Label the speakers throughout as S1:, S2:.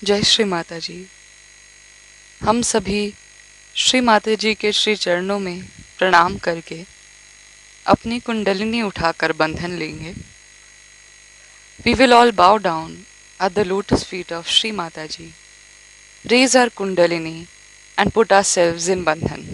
S1: जय श्री माता जी। हम सभी श्री माता जी के श्री चरणों में प्रणाम करके अपनी कुंडलिनी उठाकर बंधन लेंगे। We will all bow down at the lotus feet of Shri Mataji, raise our kundalini and put ourselves in bandhan.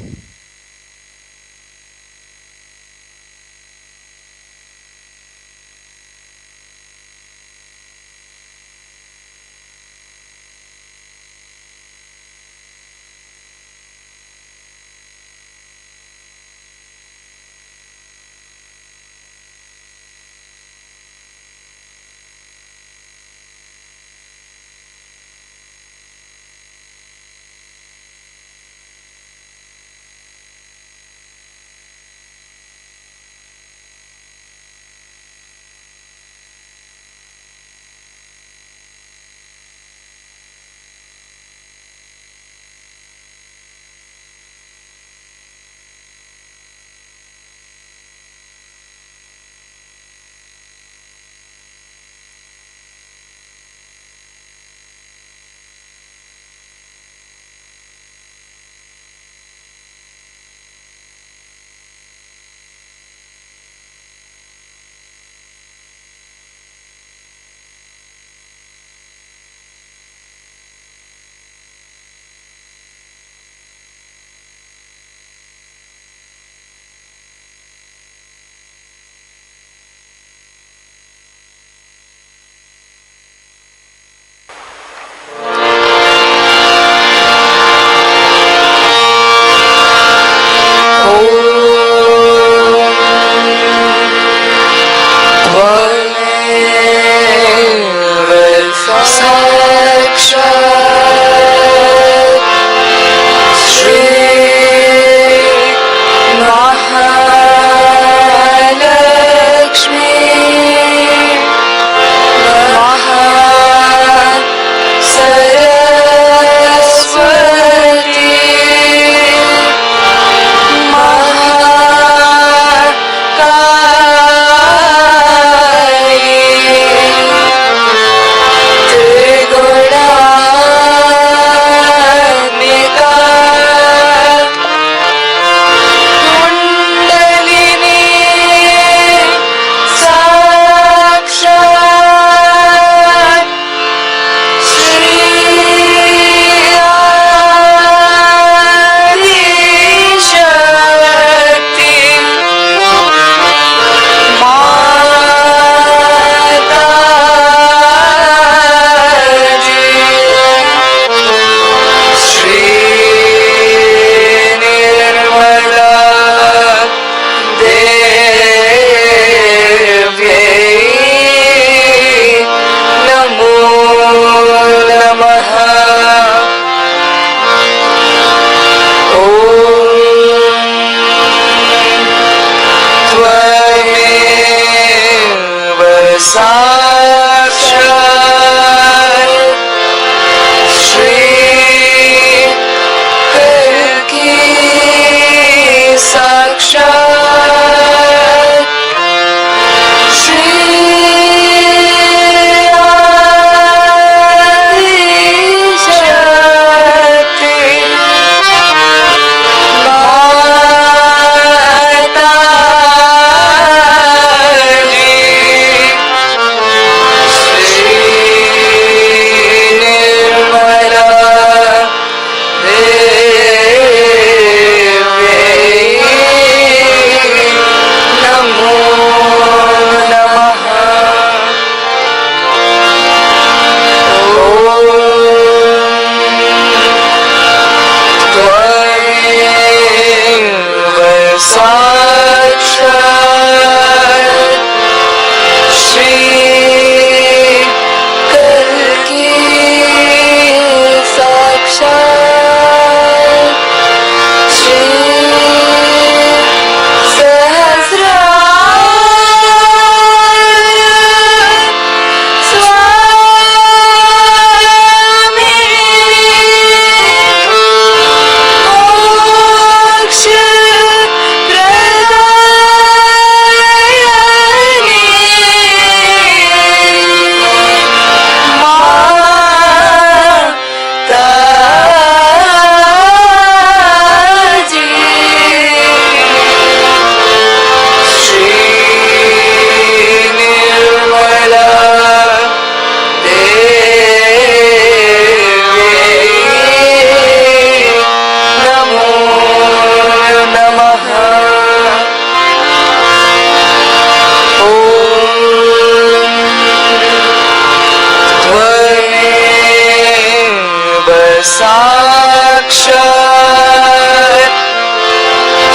S1: साक्षात्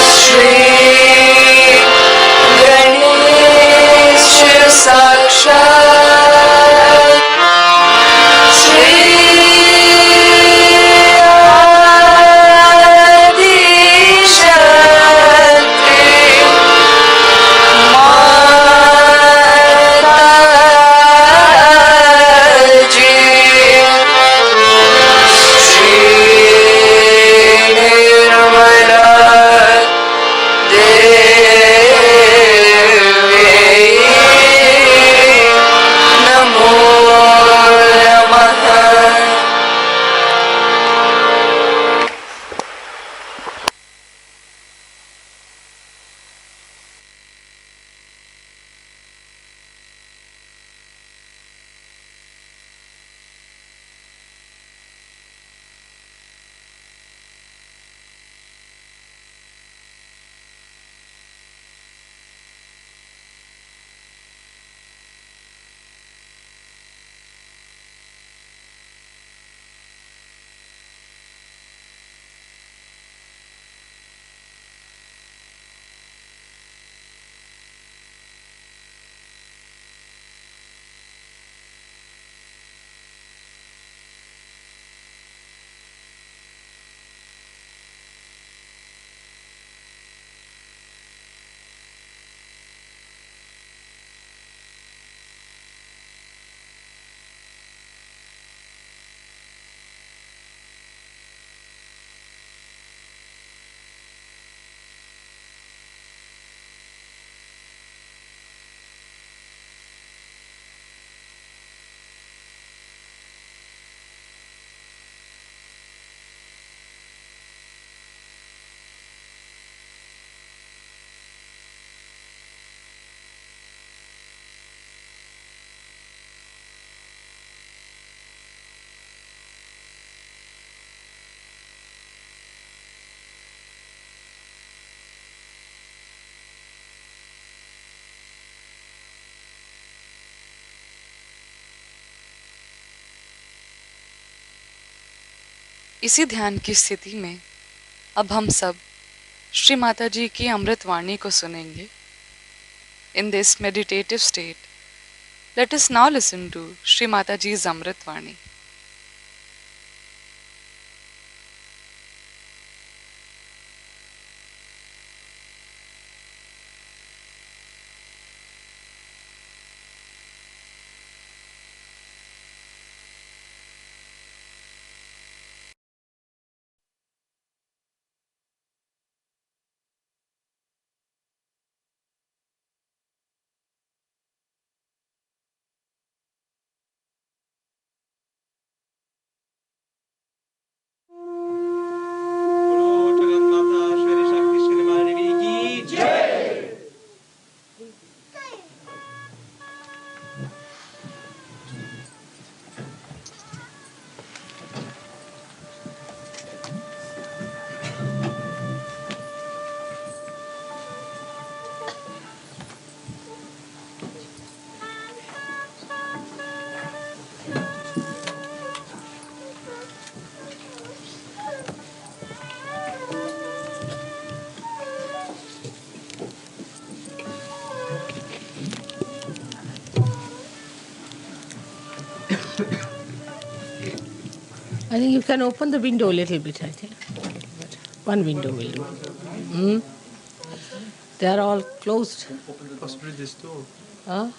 S1: श्री गणेश साक्षात् श्री इसी ध्यान की स्थिति में अब हम सब श्री माता जी की अमृत वाणी को सुनेंगे. In this meditative state, let us now listen to Shri Mata Ji's Amrit Vani.
S2: I think you can open the window a little bit, I think. One window will do. They are all closed.
S3: Possibly this door.
S2: Huh?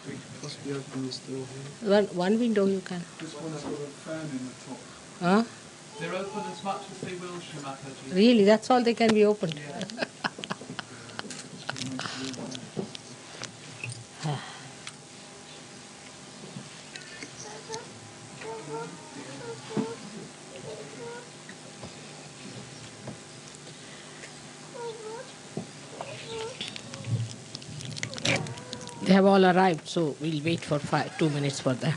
S3: Possibly open this door
S2: One,
S3: here.
S2: one window you can.
S3: This one's got a fan in the top.
S2: Huh?
S3: They're open as much as they will, Shri Mataji.
S2: Really, that's all they can be opened.
S3: Yeah.
S2: They have all arrived, so we'll wait for 2 minutes for them.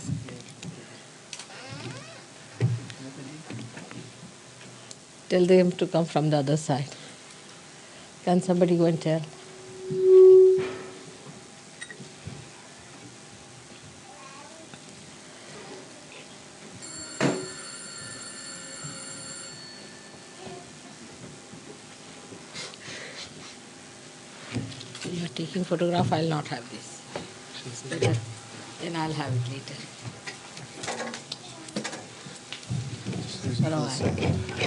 S2: Tell them to come from the other side. Can somebody go and tell? taking photograph, I'll not have this. It's better. Then I'll have it later. For a while.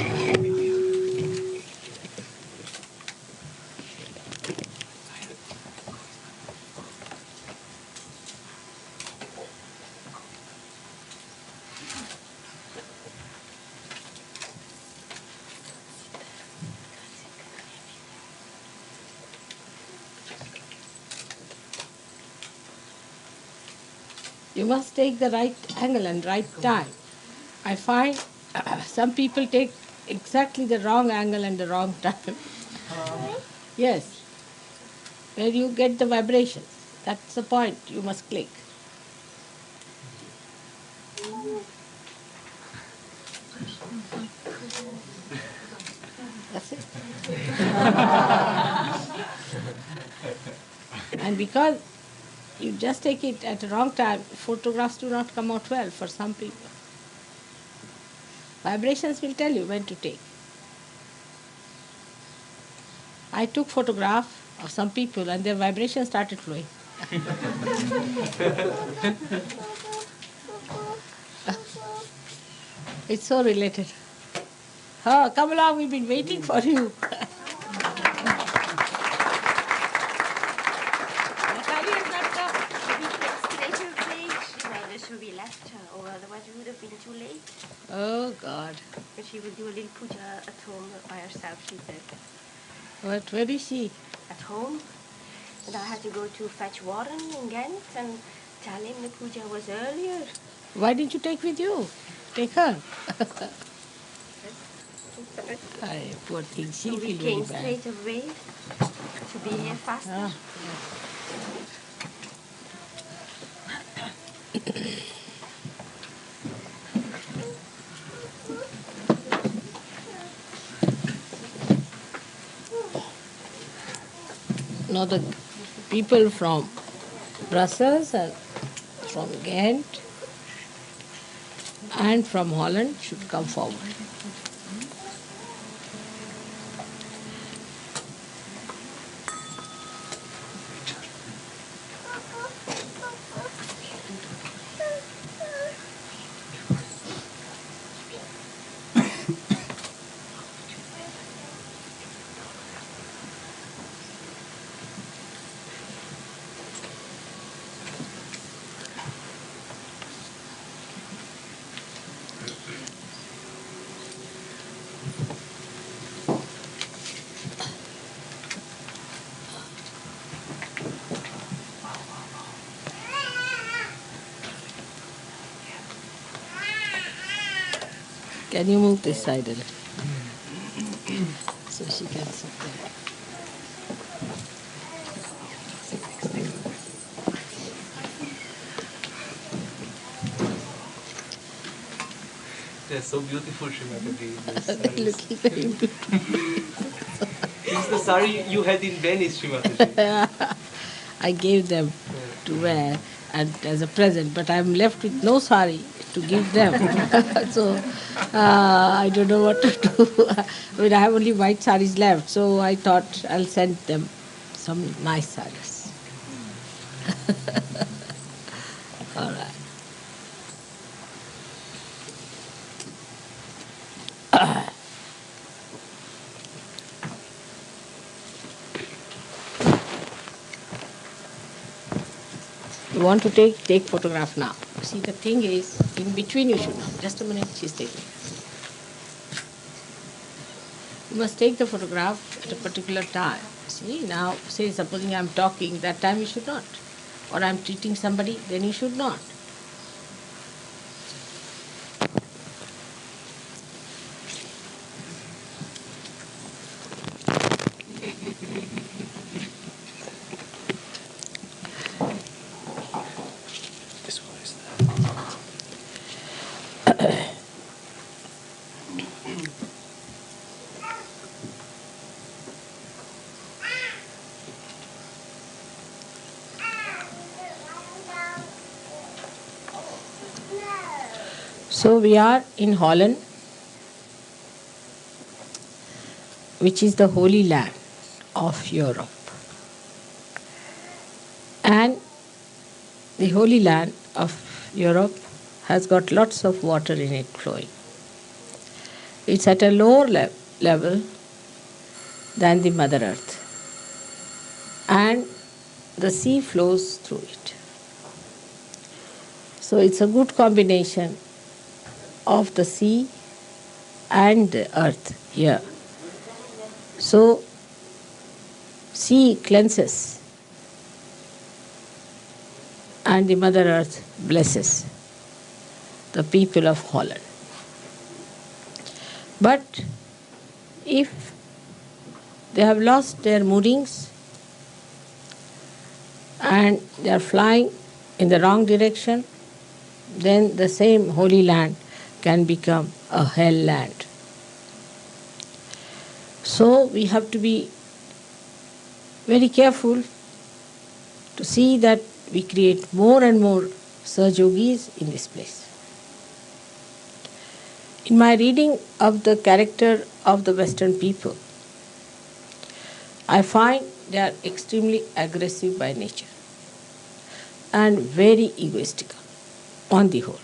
S2: You must take the right angle and right time. I find some people take exactly the wrong angle and the wrong time. Yes, where you get the vibrations. That's the point. You must click. That's it. And because you just take it at the wrong time, photographs do not come out well for some people. Vibrations will tell you when to take. I took photograph of some people and their vibrations started flowing. It's so related. Oh, come along, we've been waiting for you.
S4: So we left her, or otherwise we would have been too late.
S2: Oh, God.
S4: But she would do a little puja at home by herself, she said.
S2: But where is she?
S4: At home. And I had to go to fetch Warren in Ghent and tell him the puja was earlier.
S2: Why didn't you take with you? Take her. Ay, poor thing,
S4: So
S2: she'll
S4: we
S2: feel very
S4: came
S2: bad.
S4: straight away to be here faster.
S2: Ah, Now the people from Brussels and from Ghent and from Holland should come forward. Can you move this side a little? So she can sit there.
S5: They're so beautiful, Srimataji.
S2: Little very beautiful.
S5: This is the sari you had in Venice, Srimataji.
S2: I gave them to wear and as a present, but I'm left with no sari to give them. So I don't know what to do. I mean, I have only white saris left, so I thought I'll send them some nice saris. All right. You want to take photograph now. See, the thing is, in between you should not. Just a minute, she's taking. You must take the photograph at a particular time. See, now, say, supposing I'm talking, that time you should not. Or I'm treating somebody, then you should not. So we are in Holland, which is the Holy Land of Europe. the Holy Land of Europe has got lots of water in it flowing. It's at a lower level than the Mother Earth, and the sea flows through it. So it's a good combination of the sea and the earth here. So sea cleanses and the Mother Earth blesses the people of Holland. But if they have lost their moorings and they are flying in the wrong direction, then the same holy land can become a hell land. So we have to be very careful to see that we create more and more Sahajogis in this place. In my reading of the character of the Western people, I find they are extremely aggressive by nature and very egoistical on the whole.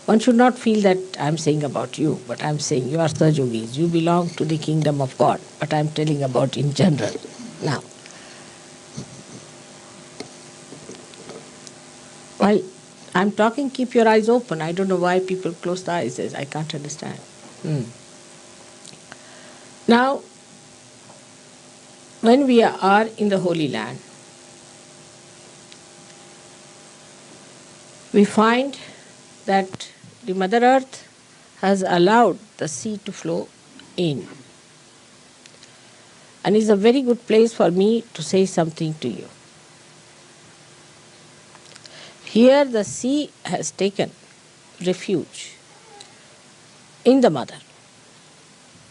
S2: One should not feel that I am saying about you, but I am saying you are Sahajogis, you belong to the kingdom of God, but I am telling about in general now. While I am talking, keep your eyes open. I don't know why people close their eyes. I can't understand. Now, when we are in the Holy Land, we find that the Mother Earth has allowed the sea to flow in. And is a very good place for me to say something to you. Here the sea has taken refuge in the Mother.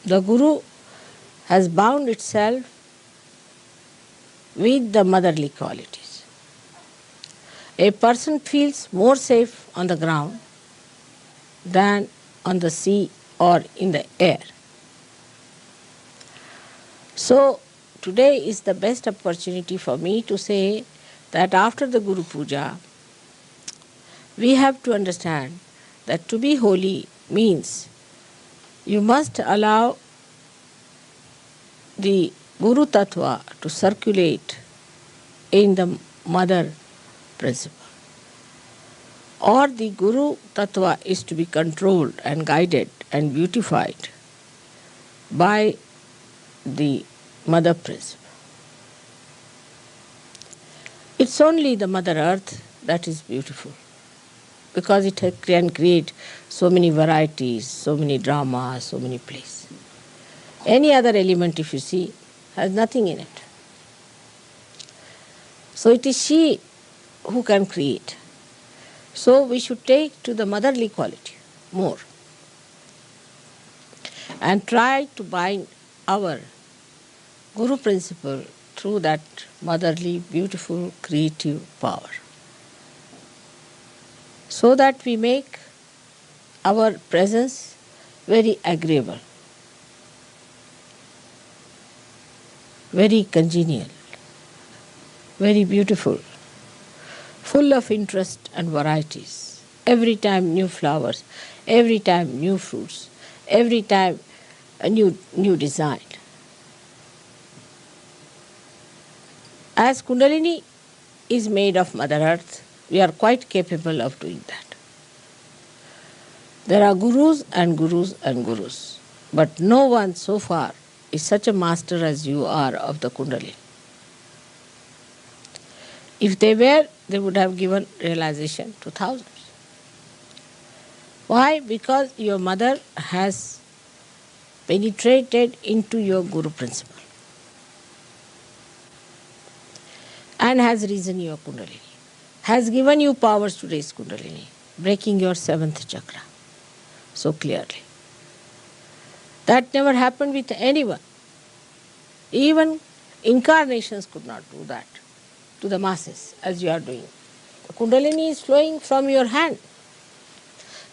S2: The Guru has bound itself with the motherly qualities. A person feels more safe on the ground than on the sea or in the air. So today is the best opportunity for me to say that after the Guru Puja, we have to understand that to be holy means you must allow the Guru Tattva to circulate in the mother principle. Or the Guru Tattva is to be controlled and guided and beautified by the mother principle. It's only the Mother Earth that is beautiful, because it can create so many varieties, so many dramas, so many plays. Any other element, if you see, has nothing in it. So it is she who can create. So we should take to the motherly quality more and try to bind our Guru principle through that motherly, beautiful, creative power, so that we make our presence very agreeable, very congenial, very beautiful, full of interest and varieties. Every time new flowers, every time new fruits, every time a new design. As Kundalini is made of Mother Earth, we are quite capable of doing that. There are gurus and gurus and gurus, but no one so far is such a master as you are of the Kundalini. If they were, they would have given realization to thousands. Why? Because your mother has penetrated into your Guru principle and has risen your Kundalini, has given you powers to raise Kundalini, breaking your seventh chakra so clearly. That never happened with anyone. Even incarnations could not do that to the masses as you are doing. The Kundalini is flowing from your hand.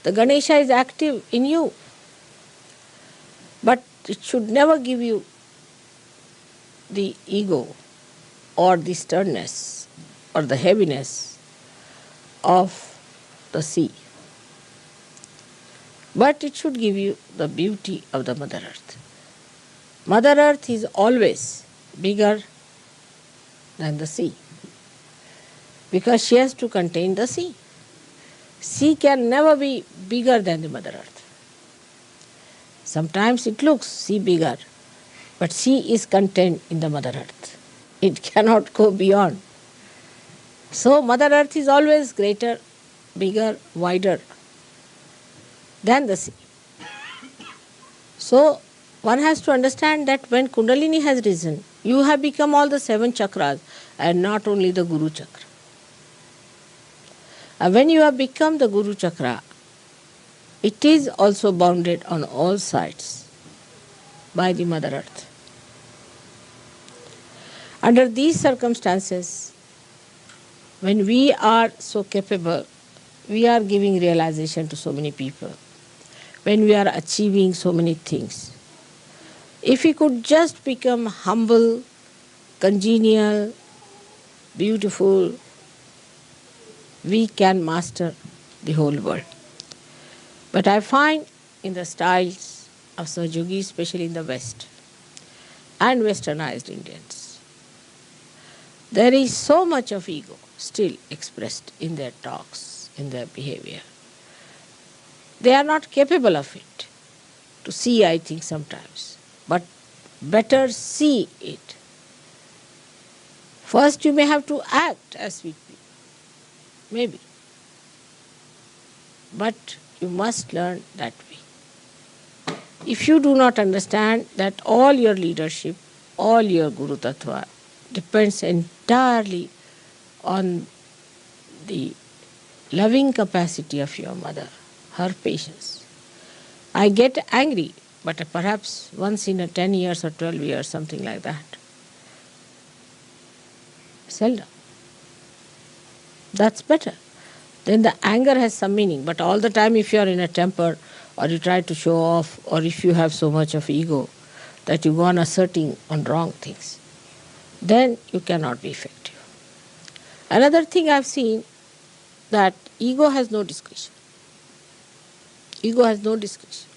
S2: The Ganesha is active in you. But it should never give you the ego or the sternness or the heaviness of the sea. But it should give you the beauty of the Mother Earth. Mother Earth is always bigger than the sea because she has to contain the sea. Sea can never be bigger than the Mother Earth. Sometimes it looks sea bigger, but sea is contained in the Mother Earth. It cannot go beyond. So Mother Earth is always greater, bigger, wider than the sea. So one has to understand that when Kundalini has risen, you have become all the 7 chakras and not only the Guru chakra. And when you have become the Guru chakra, it is also bounded on all sides by the Mother Earth. Under these circumstances, when we are so capable, we are giving realization to so many people. When we are achieving so many things, if we could just become humble, congenial, beautiful, we can master the whole world. But I find in the styles of Sahajogi, especially in the West and westernized Indians, there is so much of ego still expressed in their talks, in their behavior. They are not capable of it. To see, I think, sometimes. But better see it. First you may have to act as sweet people. Maybe. But you must learn that way. If you do not understand that all your leadership, all your Guru Tattva depends entirely on the loving capacity of your mother, her patience. I get angry, but perhaps once in a 10 years or 12 years, something like that. Seldom. That's better. Then the anger has some meaning, but all the time if you are in a temper or you try to show off or if you have so much of ego that you go on asserting on wrong things, then you cannot be effective. Another thing I've seen, that ego has no discretion. Ego has no discretion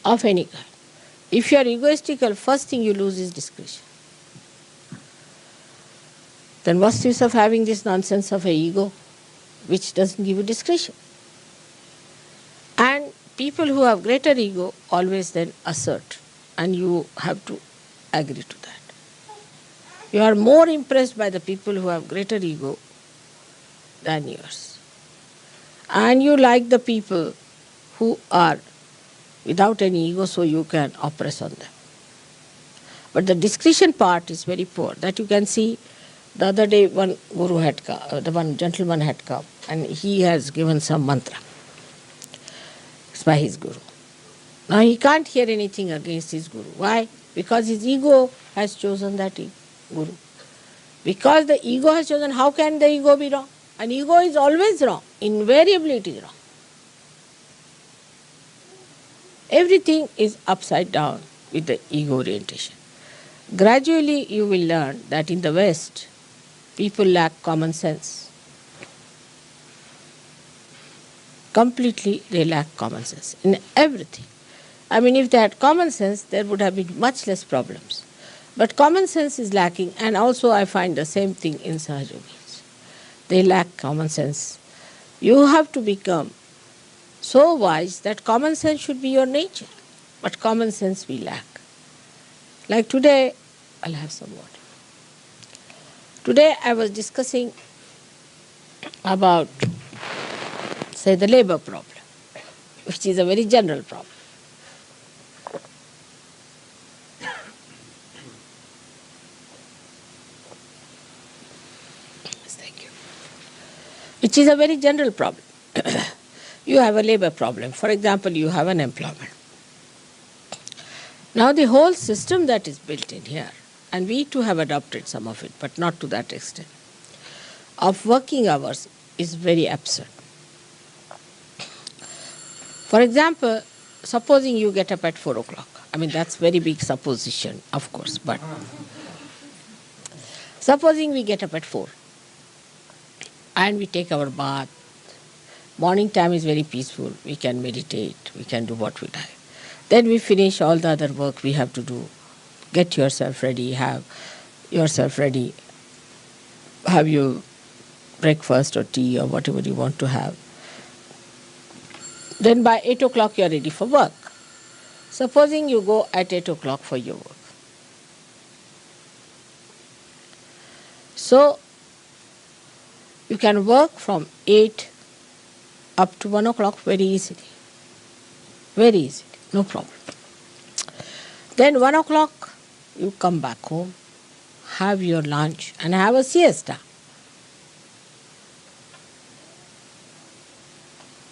S2: of any kind. If you are egoistical, first thing you lose is discretion. Then what's the use of having this nonsense of an ego which doesn't give you discretion? And people who have greater ego always then assert, and you have to agree to that. You are more impressed by the people who have greater ego than yours. And you like the people who are without any ego, so you can oppress on them. But the discretion part is very poor. That you can see. The other day one guru had come, one gentleman had come, and he has given some mantra. It's by his guru. Now he can't hear anything against his guru. Why? Because his ego has chosen that guru. Because the ego has chosen, how can the ego be wrong? And ego is always wrong. Invariably it is wrong. Everything is upside down with the ego orientation. Gradually you will learn that in the West, people lack common sense. Completely they lack common sense in everything. I mean, if they had common sense, there would have been much less problems. But common sense is lacking, and also I find the same thing in Sahajogis. They lack common sense. You have to become so wise that common sense should be your nature. But common sense we lack. Like today, I'll have some water. Today I was discussing about, say, the labor problem, which is a very general problem. Yes, thank you. Which is a very general problem. You have a labor problem. For example, you have an employment. Now the whole system that is built in here, and we too have adopted some of it, but not to that extent, of working hours is very absurd. For example, supposing you get up at 4 o'clock. I mean, that's very big supposition, of course, but supposing we get up at 4. and we take our bath. Morning time is very peaceful. We can meditate. We can do what we like. Then we finish all the other work we have to do. Get yourself ready. Have yourself ready. Have your breakfast or tea or whatever you want to have. Then by 8 o'clock you are ready for work. Supposing you go at 8 o'clock for your work. So you can work from 8 up to 1 o'clock very easily. Very easily, no problem. Then 1 o'clock you come back home, have your lunch and have a siesta.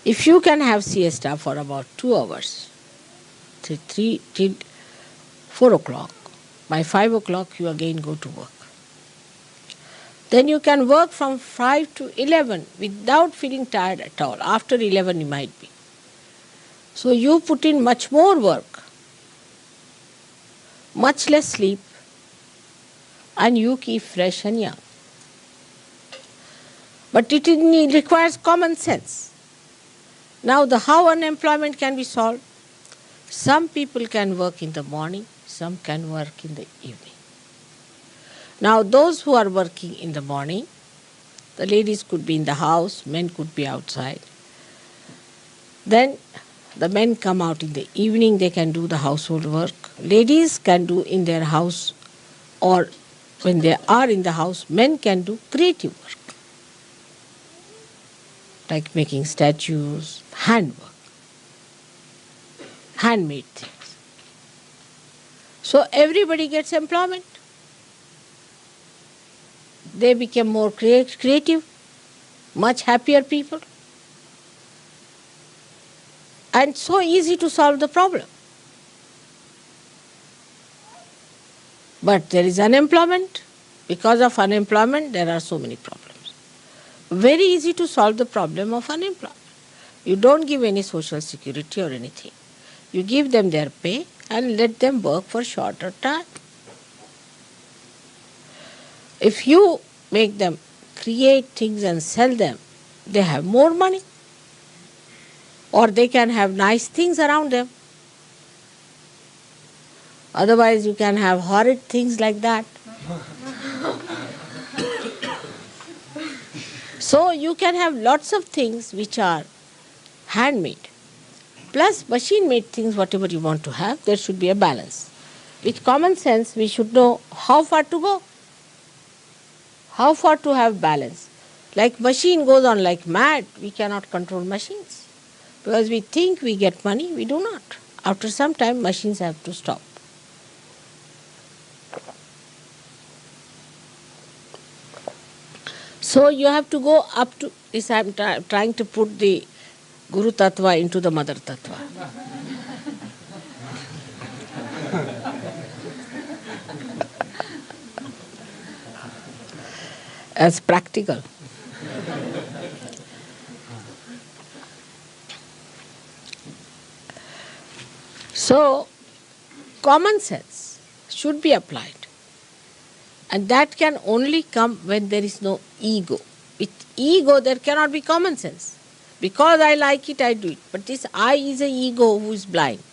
S2: If you can have siesta for about 2 hours, till 4 o'clock, by 5 o'clock you again go to work. Then you can work from 5 to 11 without feeling tired at all. After 11 you might be. So you put in much more work, much less sleep, and you keep fresh and young. But it requires common sense. Now how unemployment can be solved? Some people can work in the morning, some can work in the evening. Now those who are working in the morning, the ladies could be in the house, men could be outside. Then the men come out in the evening, they can do the household work. Ladies can do in their house, or when they are in the house, men can do creative work. Like making statues, handwork, handmade things. So everybody gets employment. They become more creative, much happier people. And so easy to solve the problem. But there is unemployment. Because of unemployment, there are so many problems. Very easy to solve the problem of unemployment. You don't give any social security or anything. You give them their pay and let them work for shorter time. If you make them create things and sell them, they have more money. Or they can have nice things around them. Otherwise you can have horrid things like that. So you can have lots of things which are handmade. Plus machine-made things, whatever you want to have, there should be a balance. With common sense, we should know how far to go. How far to have balance. Like machine goes on like mad, we cannot control machines. Because we think we get money, we do not. After some time, machines have to stop. So you have to go up to this. I am trying to put the Guru Tattva into the Mother Tattva. As practical. So, common sense should be applied. And that can only come when there is no ego. With ego, there cannot be common sense. Because I like it, I do it. But this I is an ego who is blind,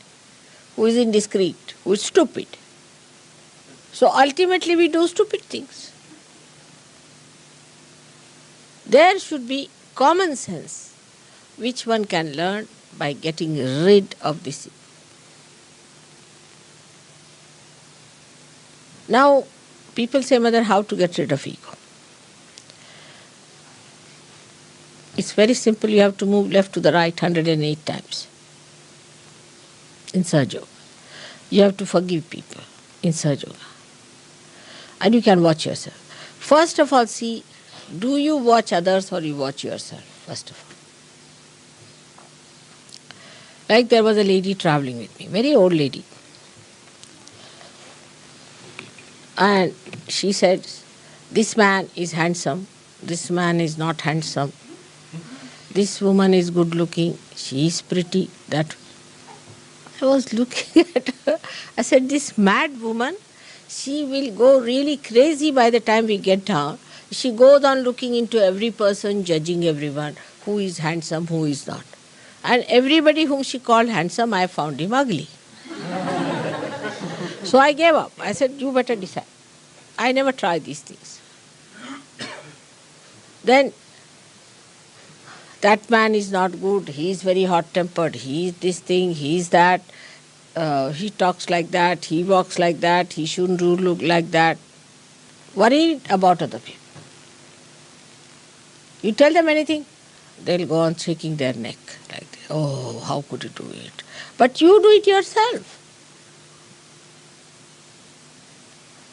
S2: who is indiscreet, who is stupid. So ultimately we do stupid things. There should be common sense, which one can learn by getting rid of this. Now, people say, Mother, how to get rid of ego? It's very simple. You have to move left to the right 108 times in Sahaja Yoga. You have to forgive people in Sahaja Yoga. And you can watch yourself. First of all, see, do you watch others or you watch yourself, first of all. Like there was a lady traveling with me, very old lady. And she said, this man is handsome, this man is not handsome, this woman is good looking, she is pretty. That I was looking at her. I said, this mad woman, she will go really crazy by the time we get down. she goes on looking into every person, judging everyone, who is handsome, who is not. And everybody whom she called handsome, I found him ugly. So I gave up. I said, you better decide. I never try these things. Then, that man is not good, he is very hot-tempered, he is this thing, he is that, he talks like that, he walks like that, he shouldn't look like that. Worried about other people. You tell them anything, they'll go on shaking their neck like that. Oh, how could you do it? But you do it yourself.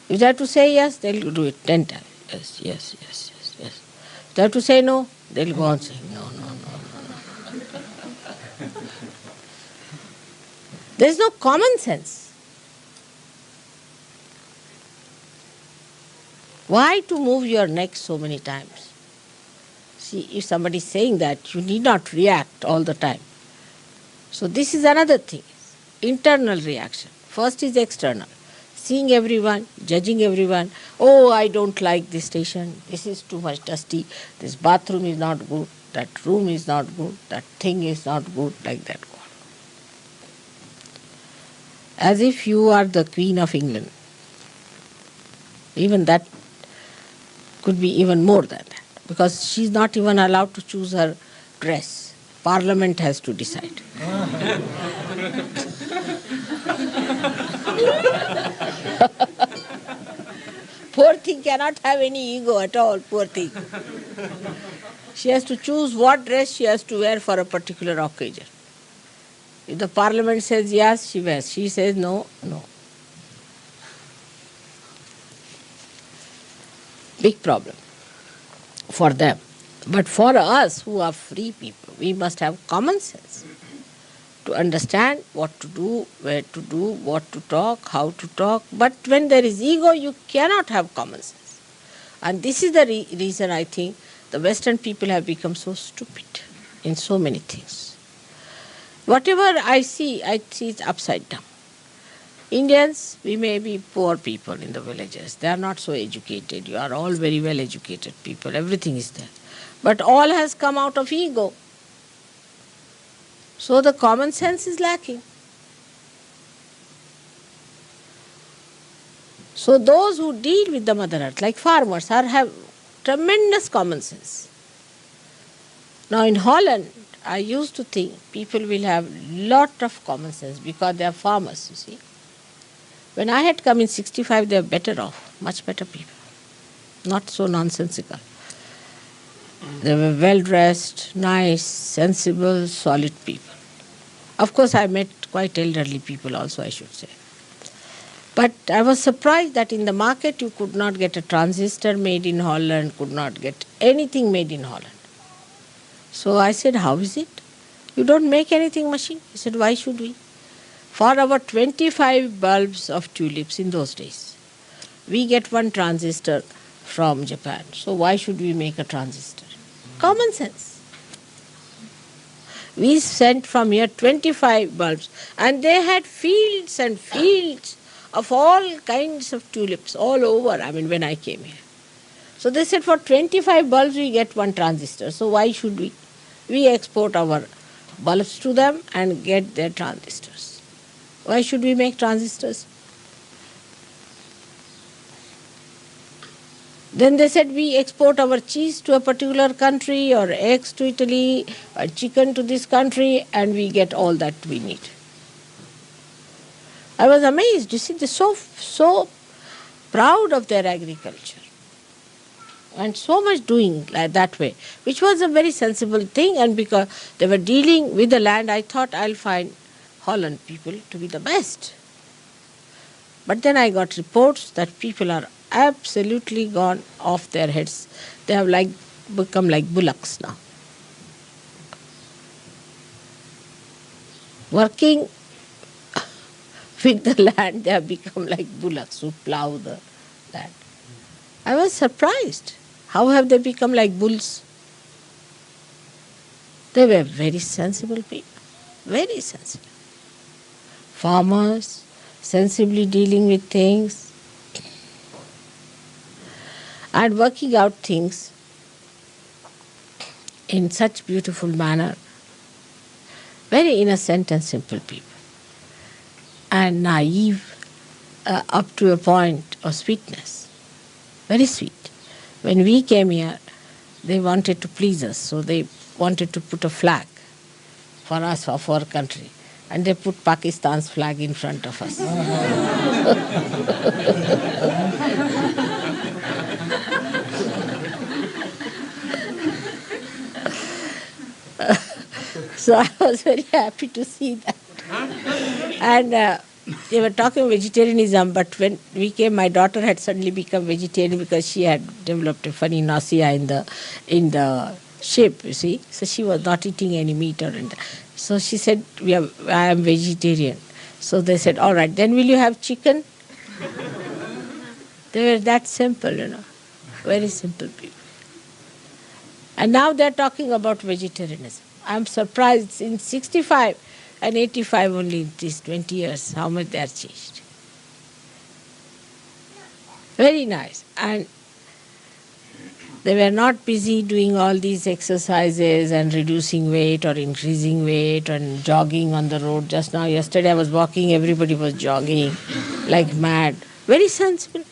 S2: If they have to say yes, they'll do it 10 times. Yes, yes, yes, yes, yes. If they have to say no, they'll go on saying no, no, no, no. There's no common sense. Why to move your neck so many times? See, if somebody is saying that, you need not react all the time. So this is another thing. Internal reaction. First is external. Seeing everyone, judging everyone. Oh, I don't like this station. This is too much dusty. This bathroom is not good. That room is not good. That thing is not good. Like that. As if you are the Queen of England. Even that could be even more than that. Because she is not even allowed to choose her dress. Parliament has to decide. Poor thing cannot have any ego at all, poor thing. She has to choose what dress she has to wear for a particular occasion. If the parliament says yes, she wears. She says no, no. Big problem for them. But for us who are free people, we must have common sense to understand what to do, where to do, what to talk, how to talk. But when there is ego, you cannot have common sense. And this is the reason I think the Western people have become so stupid in so many things. Whatever I see it upside down. Indians, we may be poor people in the villages. They are not so educated. You are all very well educated people. Everything is there. But all has come out of ego. So the common sense is lacking. So those who deal with the Mother Earth, like farmers, have tremendous common sense. Now in Holland, I used to think people will have lot of common sense because they are farmers, you see. When I had come in 65, they were better off, much better people, not so nonsensical. They were well-dressed, nice, sensible, solid people. Of course, I met quite elderly people also, I should say. But I was surprised that in the market you could not get a transistor made in Holland, could not get anything made in Holland. So I said, how is it? You don't make anything machine? He said, why should we? For our 25 bulbs of tulips in those days, we get one transistor from Japan. So why should we make a transistor? Common sense. We sent from here 25 bulbs and they had fields and fields of all kinds of tulips all over, when I came here. So they said for 25 bulbs we get one transistor. So why should we? We export our bulbs to them and get their transistors. Why should we make transistors? Then they said we export our cheese to a particular country or eggs to Italy or chicken to this country and we get all that we need. I was amazed. You see, they're so proud of their agriculture and so much doing like that way, which was a very sensible thing, and because they were dealing with the land, I thought I'll find Holland people to be the best. But then I got reports that people are absolutely gone off their heads. They have become like bullocks now. Working with the land, they have become like bullocks who plow the land. I was surprised. How have they become like bulls? They were very sensible people, very sensible. Farmers, sensibly dealing with things. and working out things in such beautiful manner. Very innocent and simple people. And naive up to a point of sweetness. Very sweet. When we came here, they wanted to please us, so they wanted to put a flag for us, of our country. And they put Pakistan's flag in front of us. So I was very happy to see that. And they were talking vegetarianism, but when we came, my daughter had suddenly become vegetarian because she had developed a funny nausea in the ship, you see. So she was not eating any meat or anything. So she said, I am vegetarian. So they said, all right, then will you have chicken? They were that simple, very simple people. And now they're talking about vegetarianism. I'm surprised in 65 and 85 only in these 20 years, how much they are changed. Very nice. And they were not busy doing all these exercises and reducing weight or increasing weight and jogging on the road. Just now, yesterday I was walking, everybody was jogging like mad. Very sensible.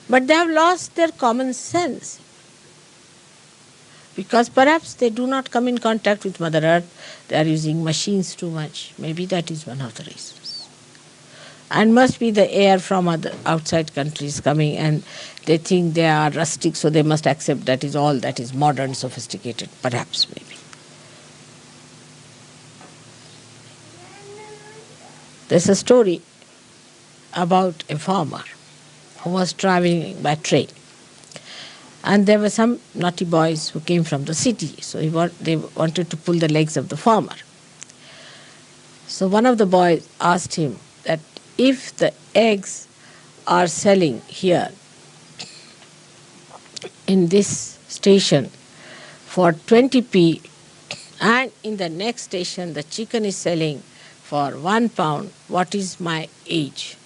S2: But they have lost their common sense. Because perhaps they do not come in contact with Mother Earth, they are using machines too much. Maybe that is one of the reasons. And must be the air from other outside countries coming, and they think they are rustic, so they must accept that is all that is modern, sophisticated. Perhaps, maybe. There's a story about a farmer who was traveling by train. And there were some naughty boys who came from the city, so they wanted to pull the legs of the farmer. So one of the boys asked him that if the eggs are selling here in this station for 20p, and in the next station the chicken is selling for £1, what is my age?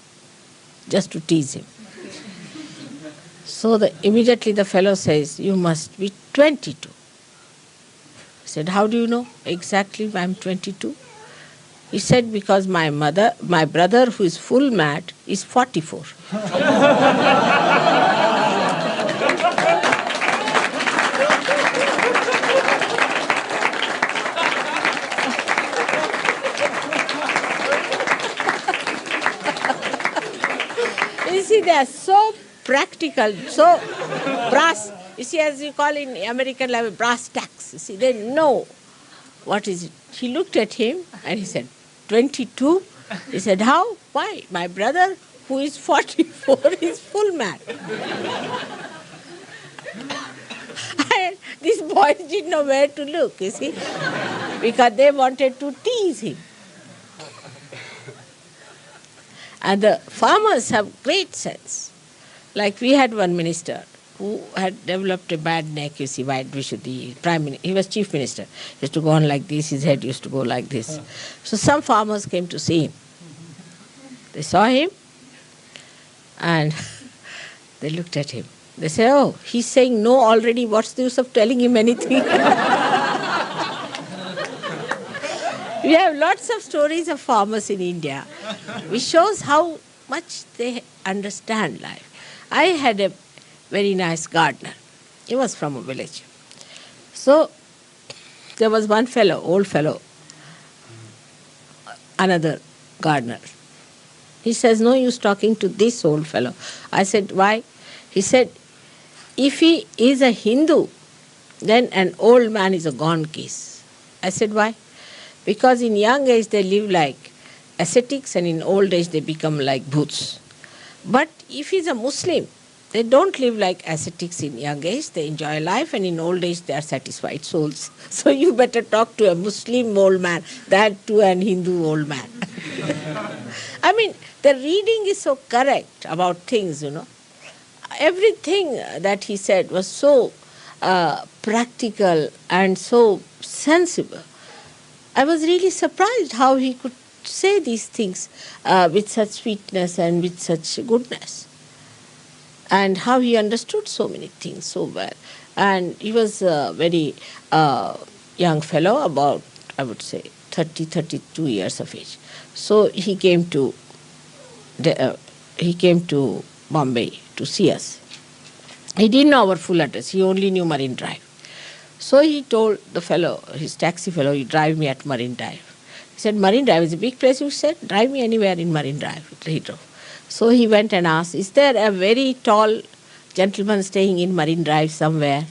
S2: Just to tease him. So immediately the fellow says, you must be 22. He said, how do you know exactly I'm 22? He said, because my brother who is full mad is 44. You see, they are so practical, so brass. You see, as you call in American language, brass tacks. You see, they know what is it. He looked at him and he said, 22? He said, how? Why? My brother, who is 44, is full mad. And these boys didn't know where to look, you see, because they wanted to tease him. And the farmers have great sense. Like we had one minister who had developed a bad neck, you see, he was chief minister. He used to go on like this, his head used to go like this. So some farmers came to see him. They saw him and they looked at him. They said, oh, he's saying no already, what's the use of telling him anything? We have lots of stories of farmers in India, which shows how much they understand life. I had a very nice gardener. He was from a village. So there was one fellow, old fellow, another gardener. He says, no use talking to this old fellow. I said, why? He said, if he is a Hindu, then an old man is a gone case. I said, why? Because in young age they live like ascetics and in old age they become like bhoots. But if he's a Muslim, they don't live like ascetics in young age, they enjoy life, and in old age they are satisfied souls. So you better talk to a Muslim old man than to an Hindu old man. I mean, the reading is so correct about things, Everything that he said was so practical and so sensible. I was really surprised how he could say these things with such sweetness and with such goodness. and how he understood so many things so well. And he was a very young fellow, about, I would say, 30, 32 years of age. So he came to Bombay to see us. He didn't know our full address. He only knew Marine Drive. So he told the fellow, his taxi fellow, you drive me at Marine Drive. He said, Marine Drive is a big place. You said, drive me anywhere in Marine Drive. He drove. So he went and asked, is there a very tall gentleman staying in Marine Drive somewhere?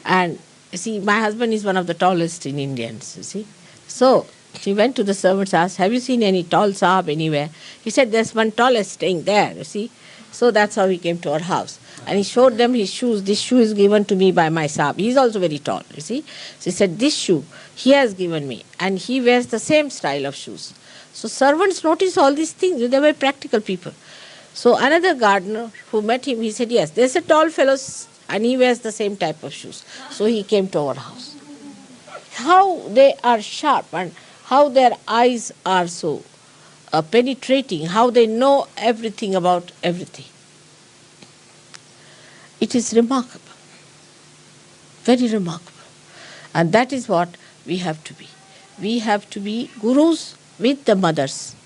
S2: And you see, my husband is one of the tallest in Indians, you see. So he went to the servants, asked, have you seen any tall Saab anywhere? He said, there's one tallest staying there, you see. So that's how he came to our house. And he showed them his shoes. This shoe is given to me by my Saab. He is also very tall, you see. So he said, this shoe he has given me. And he wears the same style of shoes. So servants notice all these things. They were practical people. So another gardener who met him, he said, yes, there's a tall fellow and he wears the same type of shoes. So he came to our house. How they are sharp and how their eyes are so penetrating, how they know everything about everything. It is remarkable, very remarkable. And that is what we have to be. We have to be gurus with the mother's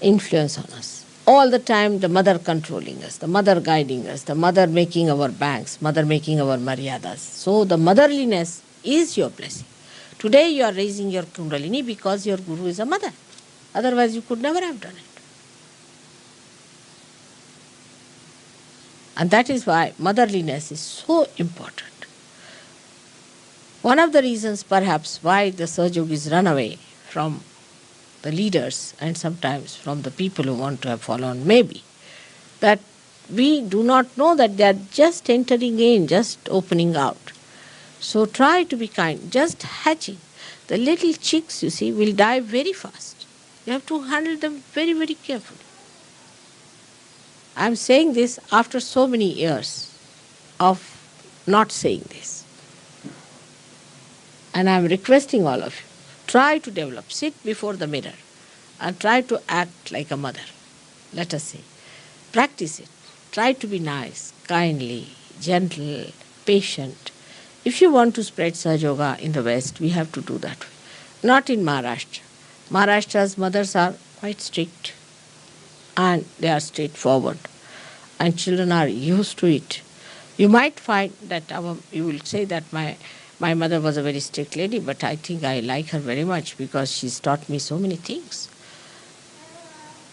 S2: influence on us. All the time the mother controlling us, the mother guiding us, the mother making our banks, mother making our maryadas. So the motherliness is your blessing. Today you are raising your kundalini because your guru is a mother. Otherwise you could never have done it. And that is why motherliness is so important. One of the reasons perhaps why the Sahajogis run away from the leaders and sometimes from the people who want to have followed may be that we do not know that they are just entering in, just opening out. So try to be kind, just hatching. The little chicks, you see, will die very fast. You have to handle them very, very carefully. I am saying this after so many years of not saying this. And I am requesting all of you, try to develop, sit before the mirror and try to act like a mother, let us say. Practice it. Try to be nice, kindly, gentle, patient. If you want to spread Sahaja Yoga in the West, we have to do that way. Not in Maharashtra. Maharashtra's mothers are quite strict and they are straightforward. And children are used to it. You might find that you will say that my mother was a very strict lady, but I think I like her very much because she's taught me so many things.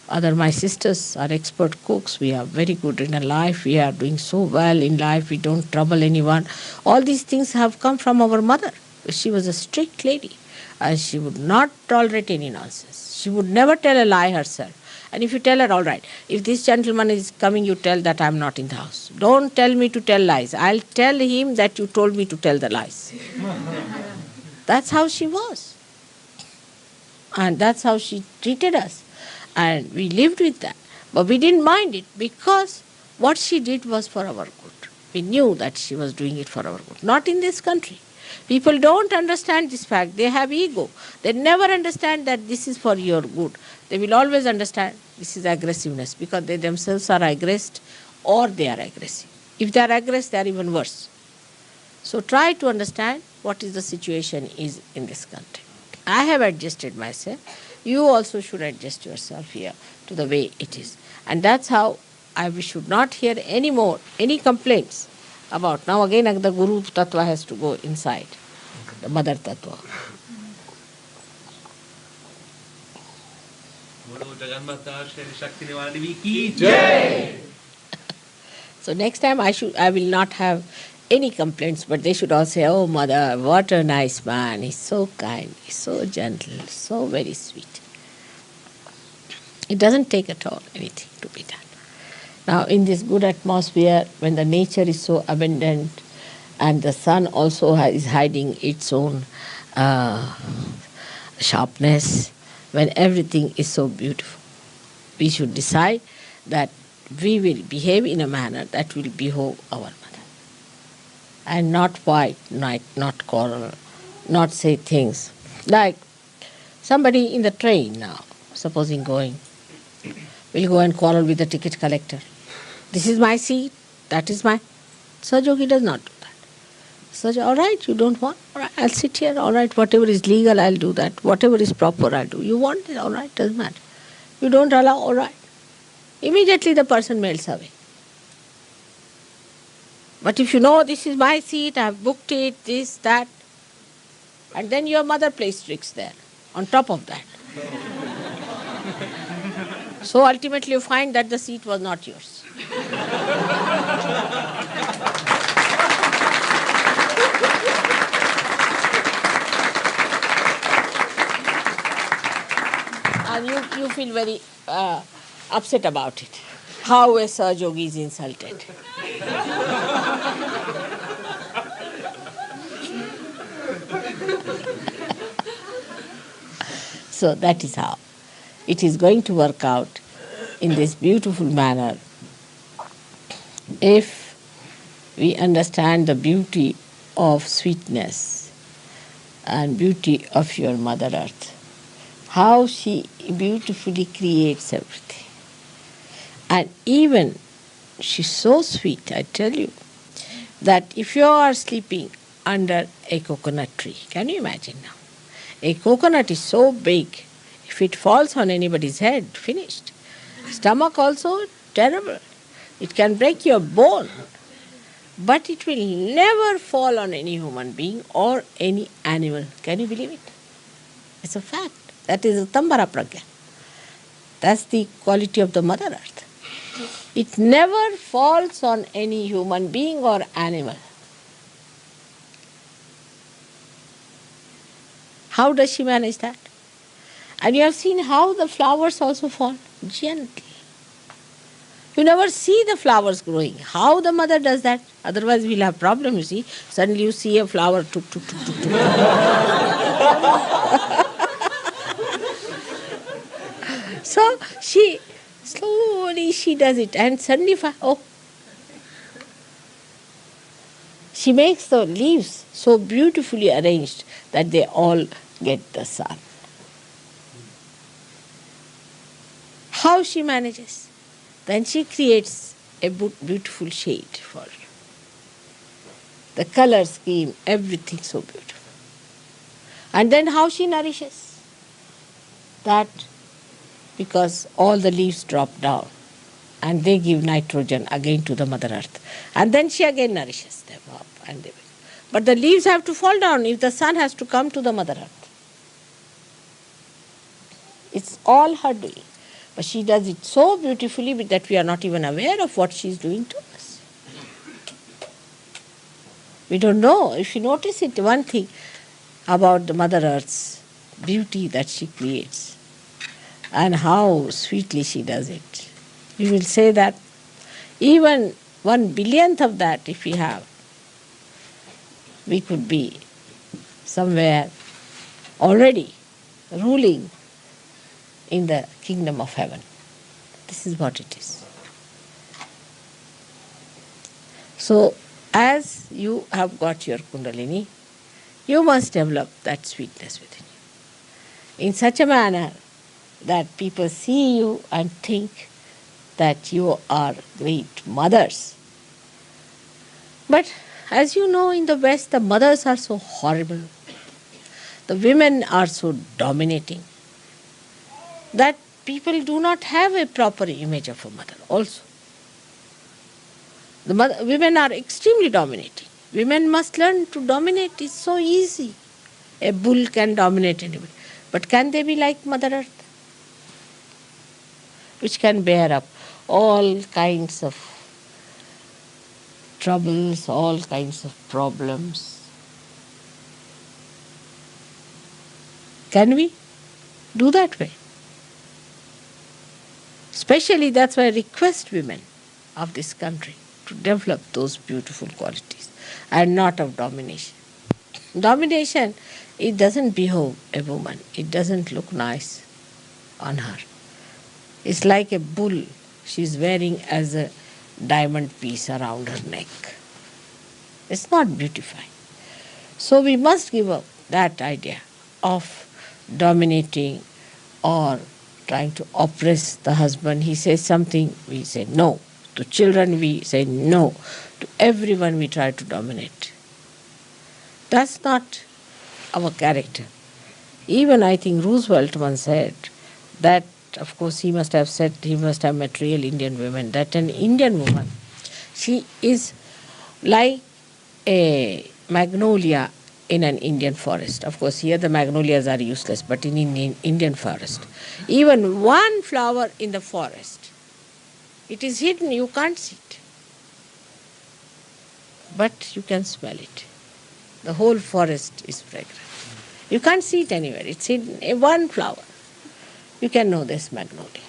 S2: My sisters are expert cooks. We are very good in life. We are doing so well in life. We don't trouble anyone. All these things have come from our mother. She was a strict lady. And she would not tolerate any nonsense. She would never tell a lie herself. And if you tell her, all right, if this gentleman is coming, you tell that I'm not in the house. Don't tell me to tell lies. I'll tell him that you told me to tell the lies. That's how she was. And that's how she treated us. And we lived with that. But we didn't mind it because what she did was for our good. We knew that she was doing it for our good. Not in this country. People don't understand this fact. They have ego. They never understand that this is for your good. They will always understand this is aggressiveness because they themselves are aggressed or they are aggressive. If they are aggressive, they are even worse. So try to understand what is the situation is in this country. I have adjusted myself. You also should adjust yourself here to the way it is. And that's how we should not hear any more, any complaints about. Now again the Guru Tattva has to go inside, the Mother Tattva. So next time I will not have any complaints, but they should all say, oh Mother, what a nice man, he's so kind, he's so gentle, so very sweet. It doesn't take at all anything to be done. Now in this good atmosphere, when the nature is so abundant and the sun also is hiding its own sharpness, when everything is so beautiful, we should decide that we will behave in a manner that will behove our mother. And not fight, not quarrel, not say things. Like somebody in the train now, supposing going, will go and quarrel with the ticket collector. This is my seat, that is my... Sahajogi does not do that. Sahajogi, all right, you don't want, all right, I'll sit here, all right, whatever is legal, I'll do that. Whatever is proper, I'll do. You want it, all right, doesn't matter. You don't allow, all right. Immediately the person melts away. But if you know this is my seat, I have booked it, this, that, and then your mother plays tricks there, on top of that. So ultimately you find that the seat was not yours. And you feel very upset about it. How a Sahajogi is insulted. So that is how it is going to work out in this beautiful manner if we understand the beauty of sweetness and beauty of your Mother Earth. How she beautifully creates everything. And even she's so sweet, I tell you, that if you are sleeping under a coconut tree, can you imagine now? A coconut is so big, if it falls on anybody's head, finished. Stomach also, terrible. It can break your bone. But it will never fall on any human being or any animal. Can you believe it? It's a fact. That is Tambara Pragya. That's the quality of the Mother Earth. It never falls on any human being or animal. How does she manage that? And you have seen how the flowers also fall gently. You never see the flowers growing. How the mother does that? Otherwise we'll have problem, you see. Suddenly you see a flower, tuk, tuk, tuk, tuk, tuk. So she slowly she does it, and suddenly she makes the leaves so beautifully arranged that they all get the sun. How she manages? Then she creates a beautiful shade for you. The color scheme, everything so beautiful. And then how she nourishes? That because all the leaves drop down and they give nitrogen again to the Mother Earth. And then she again nourishes them up. But the leaves have to fall down if the sun has to come to the Mother Earth. It's all her doing. But she does it so beautifully that we are not even aware of what she is doing to us. We don't know. If you notice it, one thing about the Mother Earth's beauty that she creates and how sweetly she does it, you will say that even 1/1000th of that if we have, we could be somewhere already ruling in the kingdom of heaven. This is what it is. So, as you have got your Kundalini, you must develop that sweetness within you in such a manner that people see you and think that you are great mothers. But as you know, in the West, the mothers are so horrible. The women are so dominating that people do not have a proper image of a mother also. Women are extremely dominating. Women must learn to dominate. It's so easy. A bull can dominate anybody. But can they be like Mother Earth, which can bear up all kinds of troubles, all kinds of problems? Can we do that way? Especially that's why I request women of this country to develop those beautiful qualities and not of domination. Domination, it doesn't behove a woman. It doesn't look nice on her. It's like a bull she's wearing as a diamond piece around her neck. It's not beautifying. So we must give up that idea of dominating or trying to oppress the husband. He says something, we say no. To children we say no. To everyone we try to dominate. That's not our character. Even I think Roosevelt once said that, of course he must have said, he must have met real Indian women, that an Indian woman, she is like a magnolia in an Indian forest. Of course here the magnolias are useless, but in Indian forest, even one flower in the forest, it is hidden, you can't see it, but you can smell it. The whole forest is fragrant. You can't see it anywhere, it's hidden in one flower. You can know this magnolia.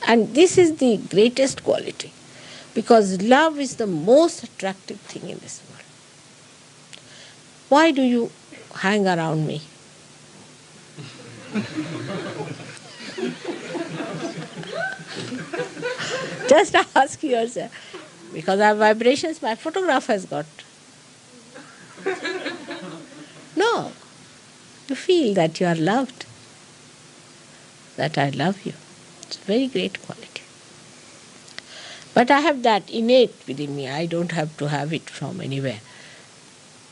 S2: And this is the greatest quality, because love is the most attractive thing in this world. Why do you hang around me? Just ask yourself. Because I have vibrations, my photograph has got. No. You feel that you are loved, that I love you. It's a very great quality. But I have that innate within me. I don't have to have it from anywhere.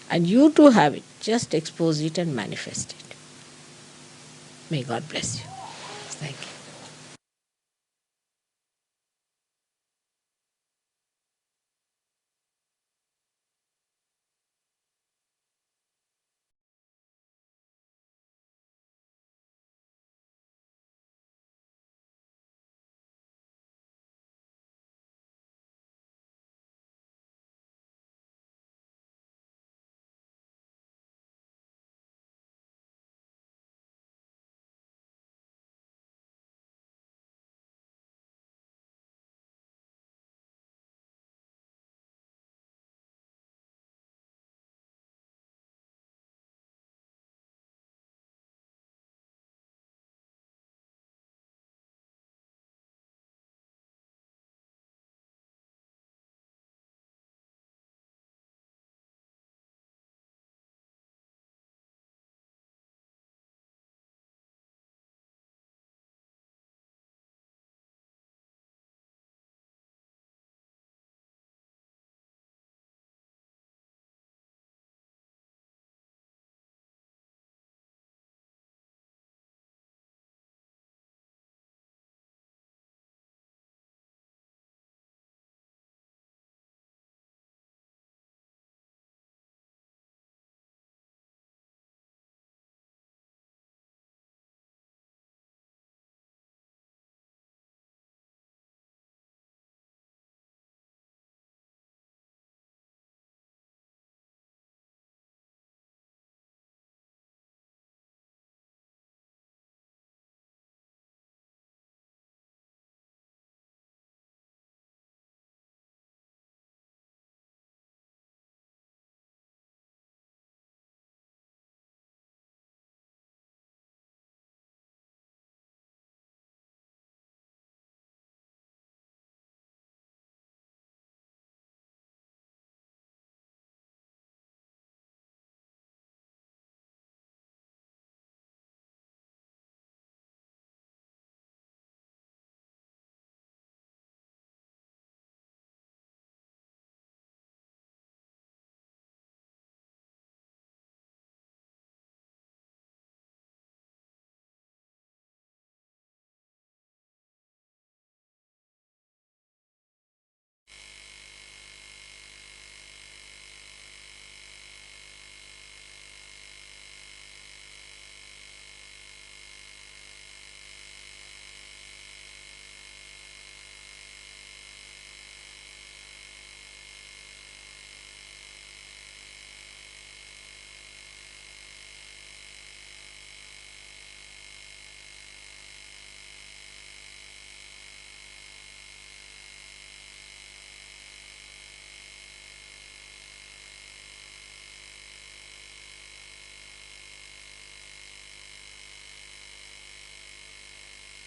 S2: And you too have it. Just expose it and manifest it. May God bless you. Thank you.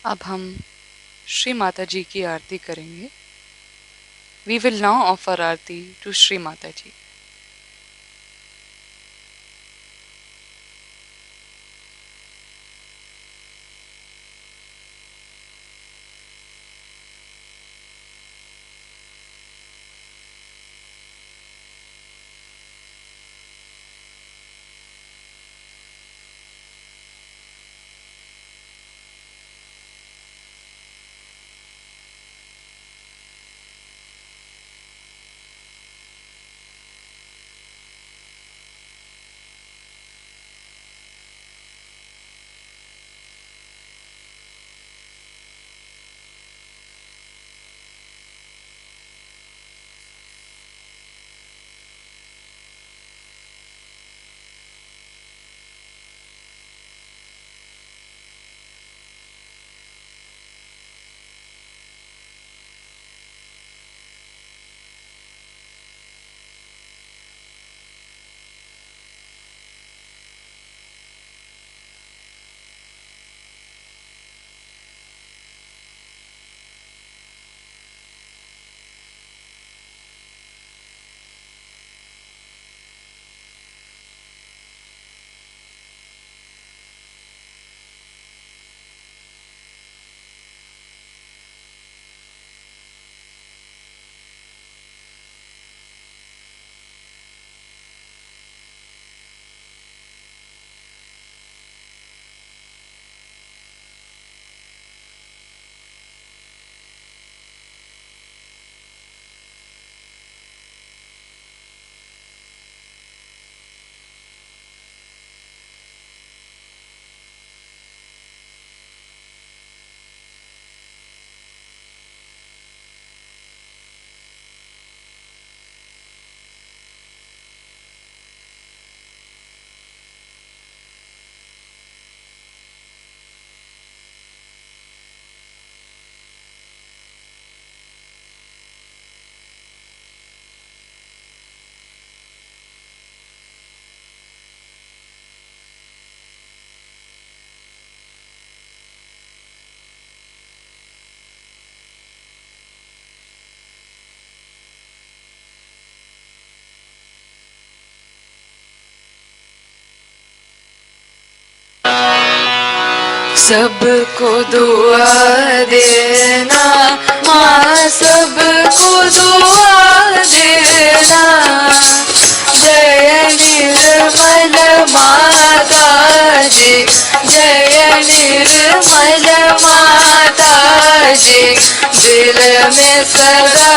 S1: अब हम श्री माता जी की आरती करेंगे. We will now offer Aarti to Shri Mata जी. सबको दुआ देना माँ, सबको दुआ देना। जय निर्मल माता जी, जय निर्मल माता जी, दिल में सदा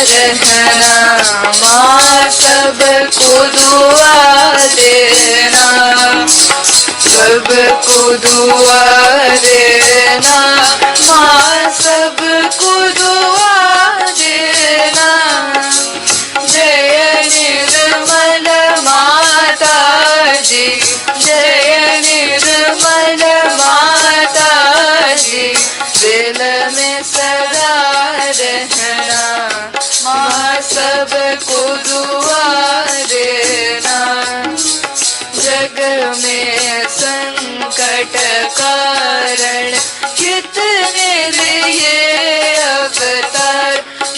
S1: रहना माँ, सबको दुआ देना। सबको दुआ देना माँ, सबको दुआ देना। जय निर्मल माता जी, जय निर्मल माता जी, दिल में सदा रहना माँ, सबको दुआ देना। जग में संकट कारण कितने लिए अवतार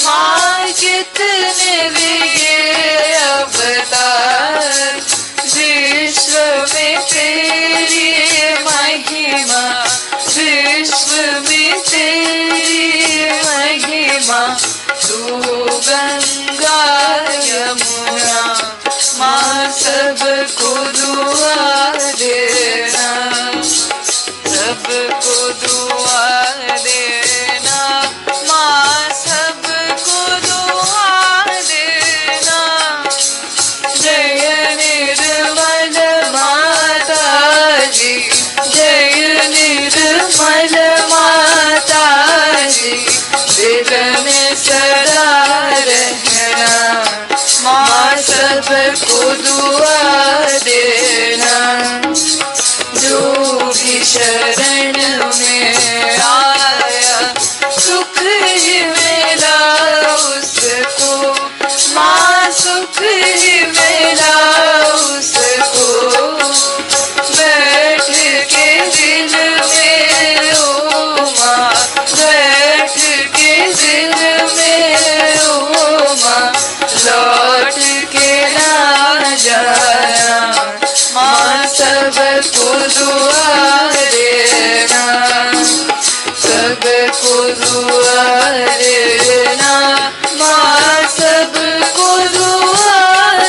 S1: माँ, कितने लिए अवतार। विश्व में तेरी महिमा, विश्व में तेरी महिमा। तू गंगा यमुना माँ, सबको दुआ देना। सबको दुआ देना माँ, सबको दुआ देना। जय निर्मल माता जी, जय निर्मल माता जी, दिल में सदा रहना माँ, सबको दुआ देना। जो भी शरण में आया सुख ही मिला उसको माँ, सुख ही मिला उसको। बैठ के दिल में ओ माँ, बैठ के दिल में ओ माँ, लौट के ना जाना माँ, सबको दुआ देना। सबको दुआ देना माँ, सबको दुआ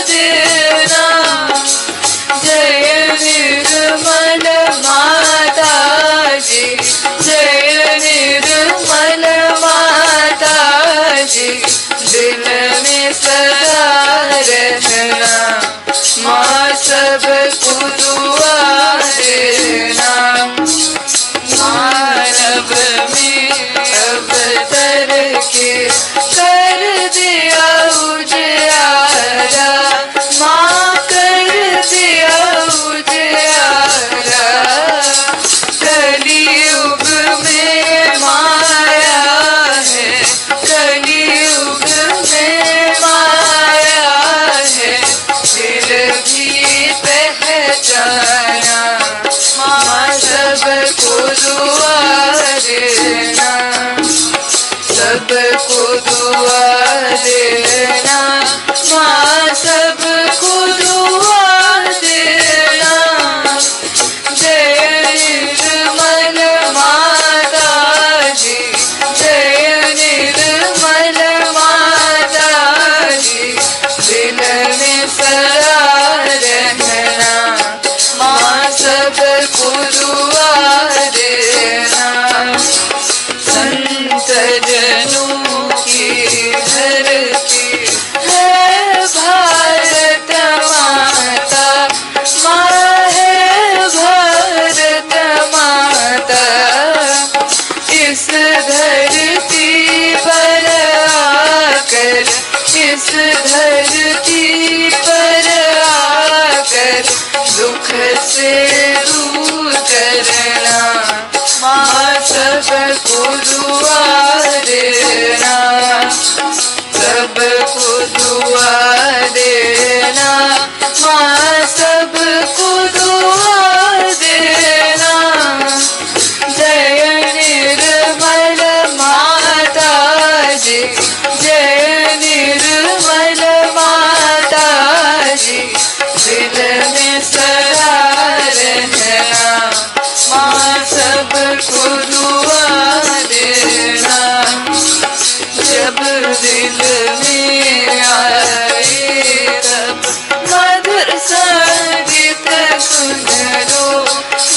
S1: सुन लो,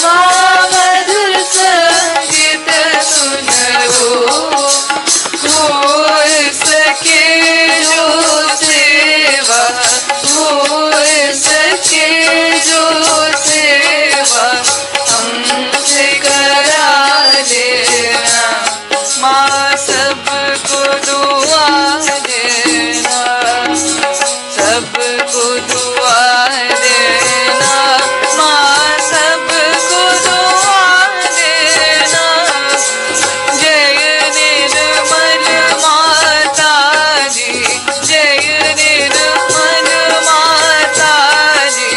S1: माँ मधुर संगीत सुन लो, हो सके जो सेवा, हो सके जो सेवा हमसे करा देना, माँ सबको दुआ देना, सबको दुआ देना, माँ सबको दुआ देना। जय निर्मल माता जी, जय निर्मल माता जी,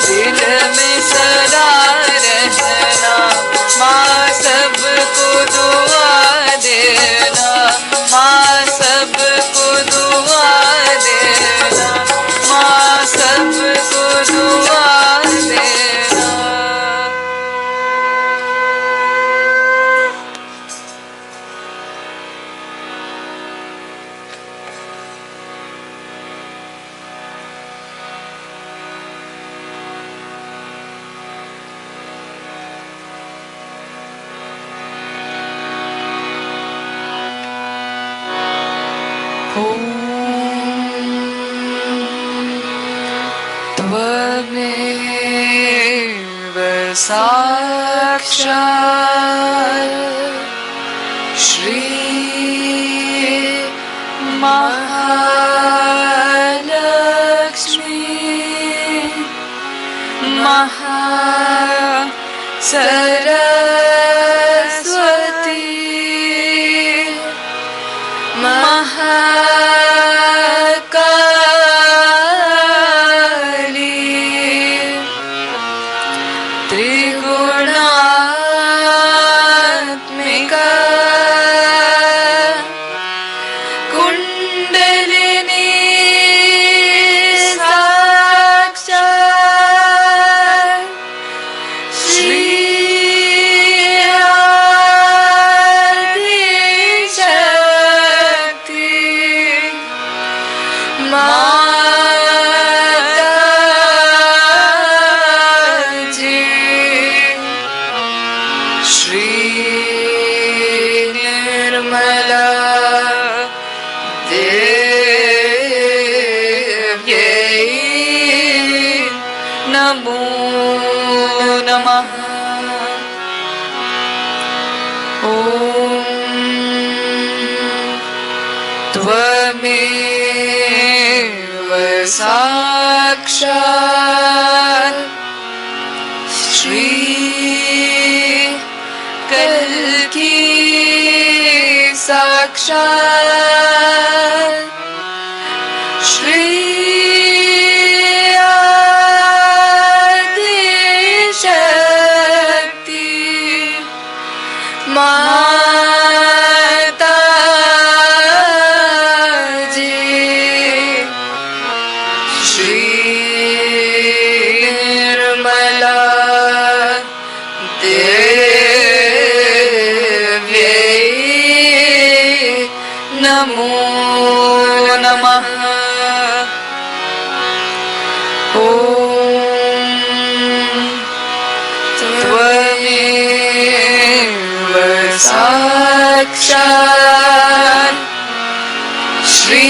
S1: दिल में सदा रहना, माँ सबको दुआ देना, माँ सबको दुआ देना, माँ सबको दुआ देना। त्वमेव साक्षात् श्री महालक्ष्मी महासरस्वती महाकाली त्रिगुणात्मिका कुंडलिनी साक्षात् श्री शक्ति माता जी। श्री निर्मला देव्यै नमो नमः। त्वमेव साक्षात् श्री कल्की साक्षात् श्री आदिशक्ति माता जी। श्री निर्मला देव्यै नमो नमः। त्वमेव साक्षात् श्री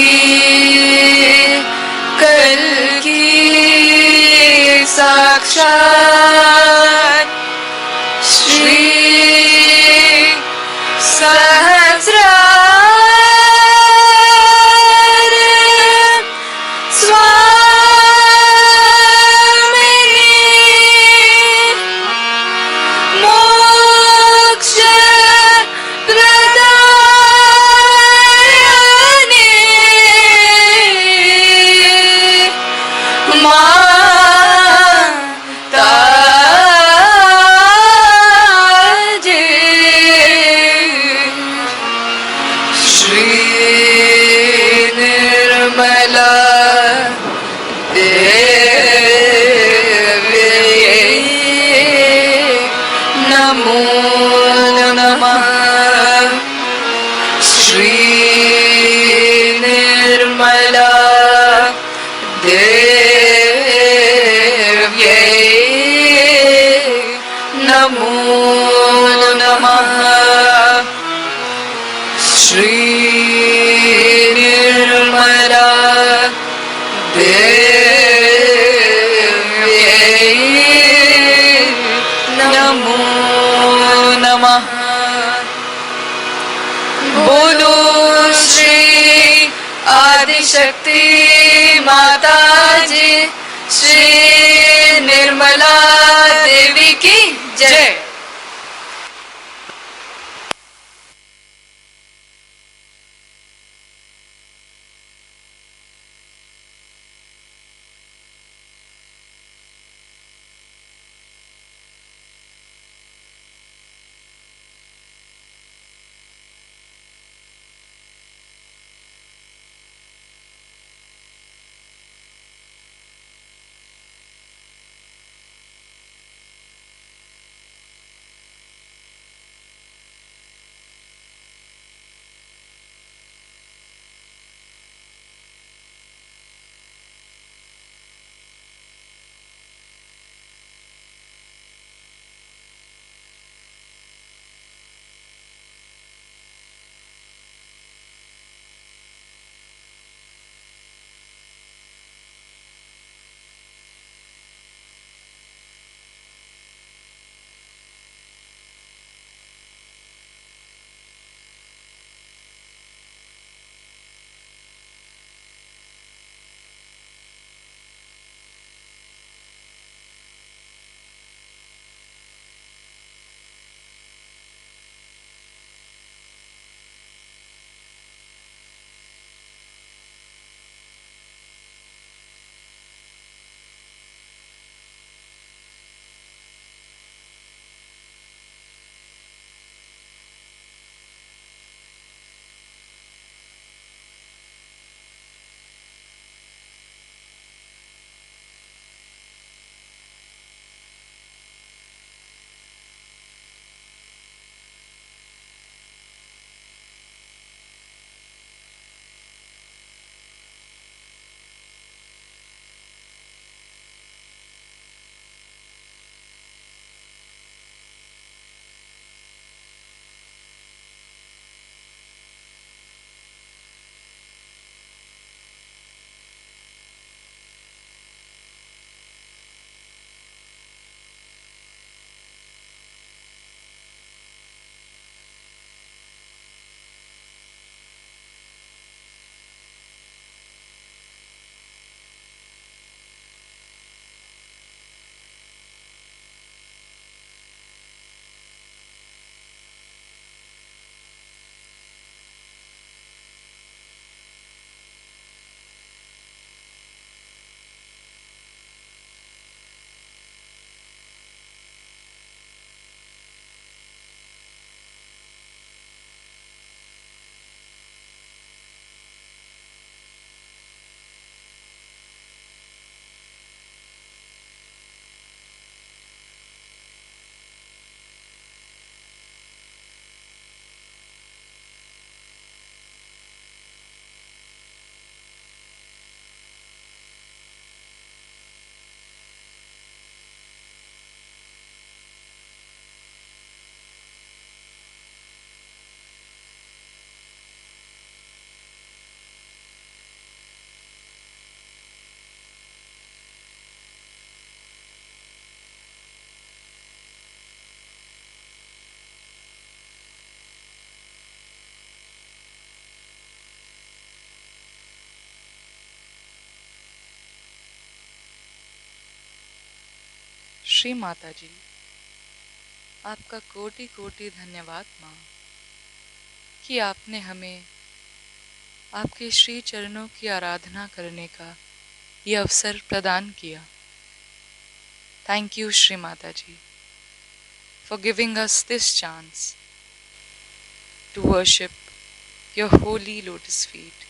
S1: कल्की साक्षात् श्री सहस्रार स्वामिनी मोक्ष प्रदायिनी माता जी। श्री निर्मला देव्यै नमो नमः। श्री निर्मला देव्यै नमो नमः। बोलो श्री आदिशक्ति माता जी, श्री निर्मला देवी की जय। श्री माता जी, आपका कोटि कोटि धन्यवाद माँ कि आपने हमें आपके श्री चरणों की आराधना करने का ये अवसर प्रदान किया। Thank you Shri Mata ji for giving us this chance to worship your holy lotus feet.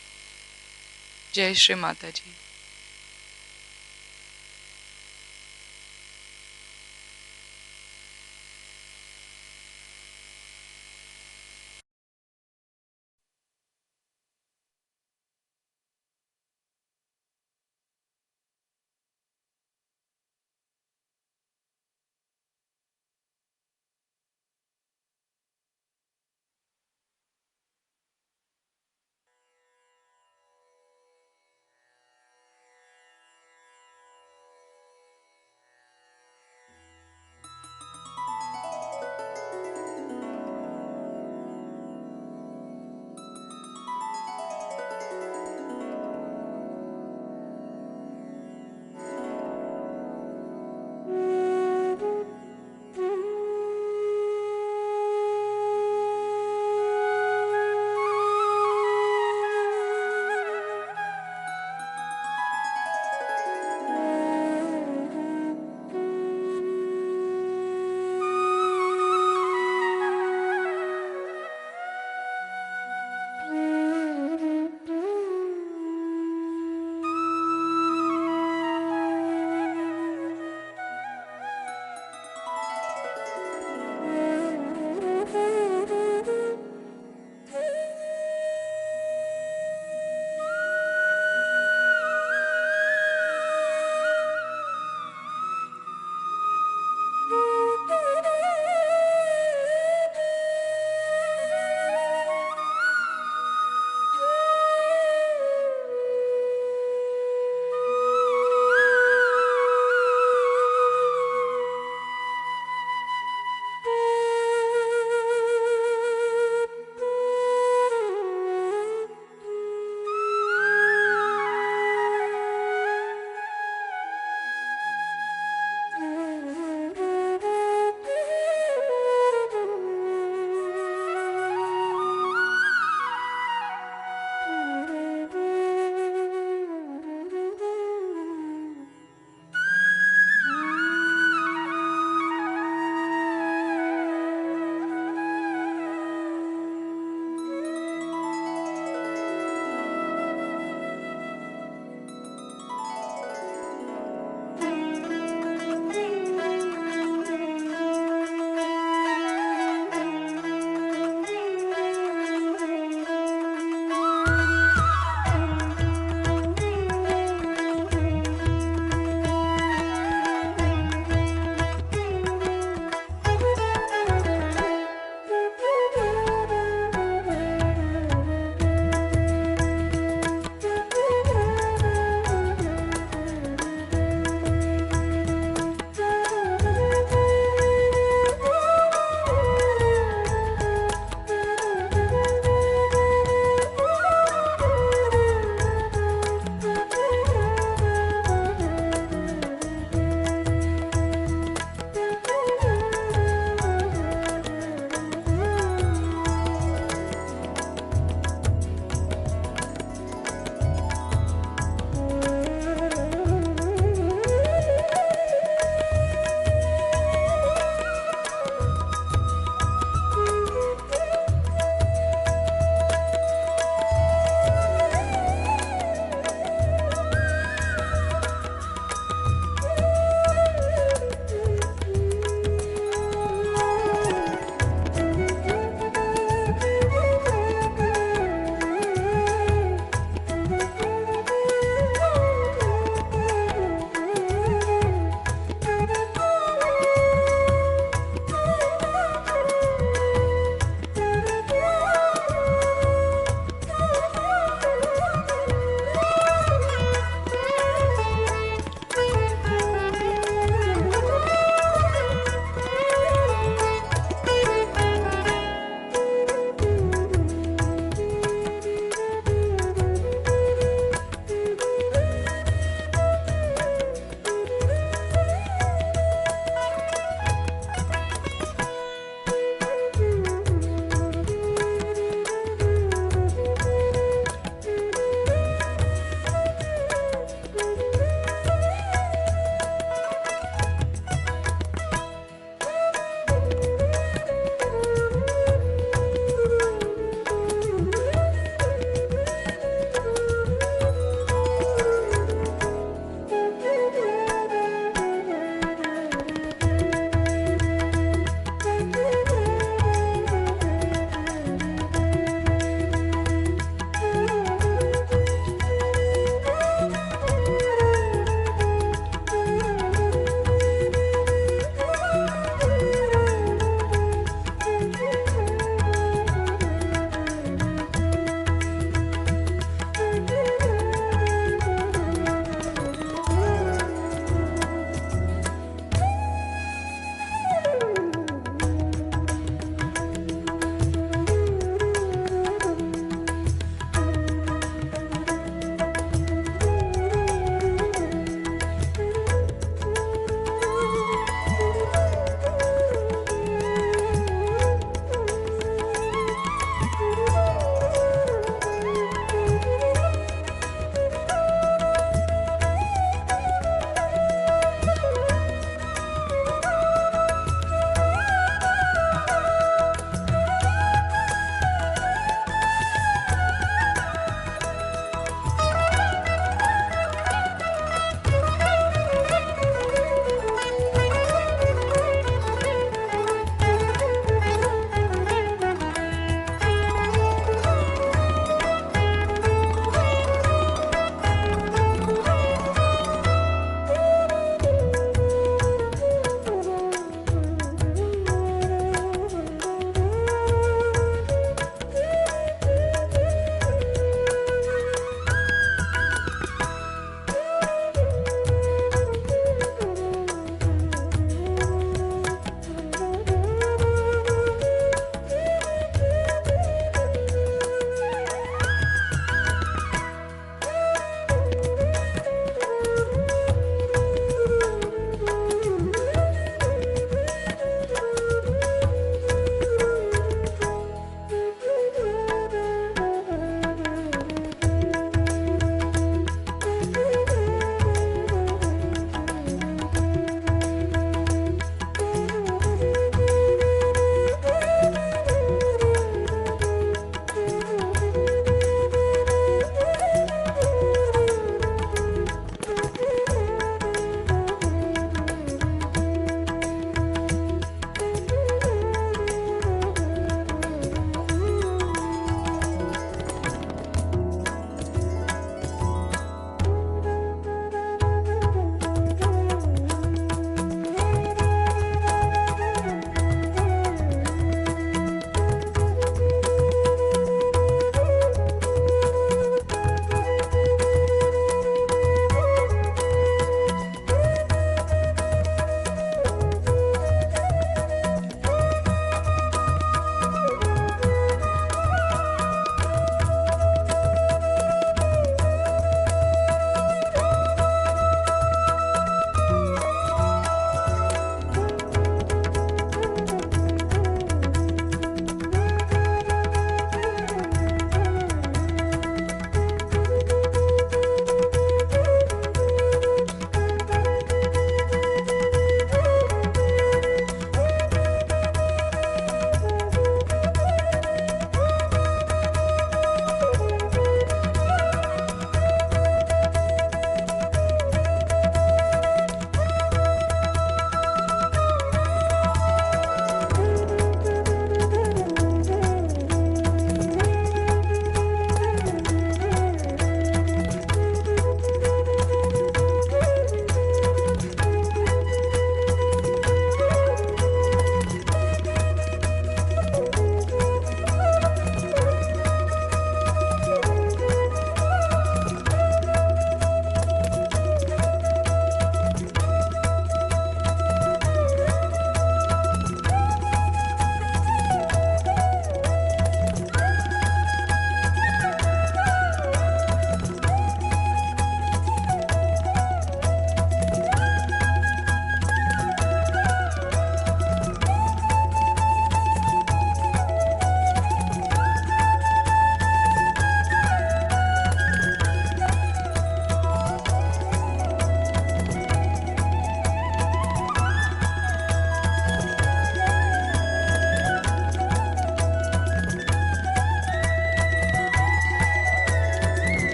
S1: जय श्री माता जी।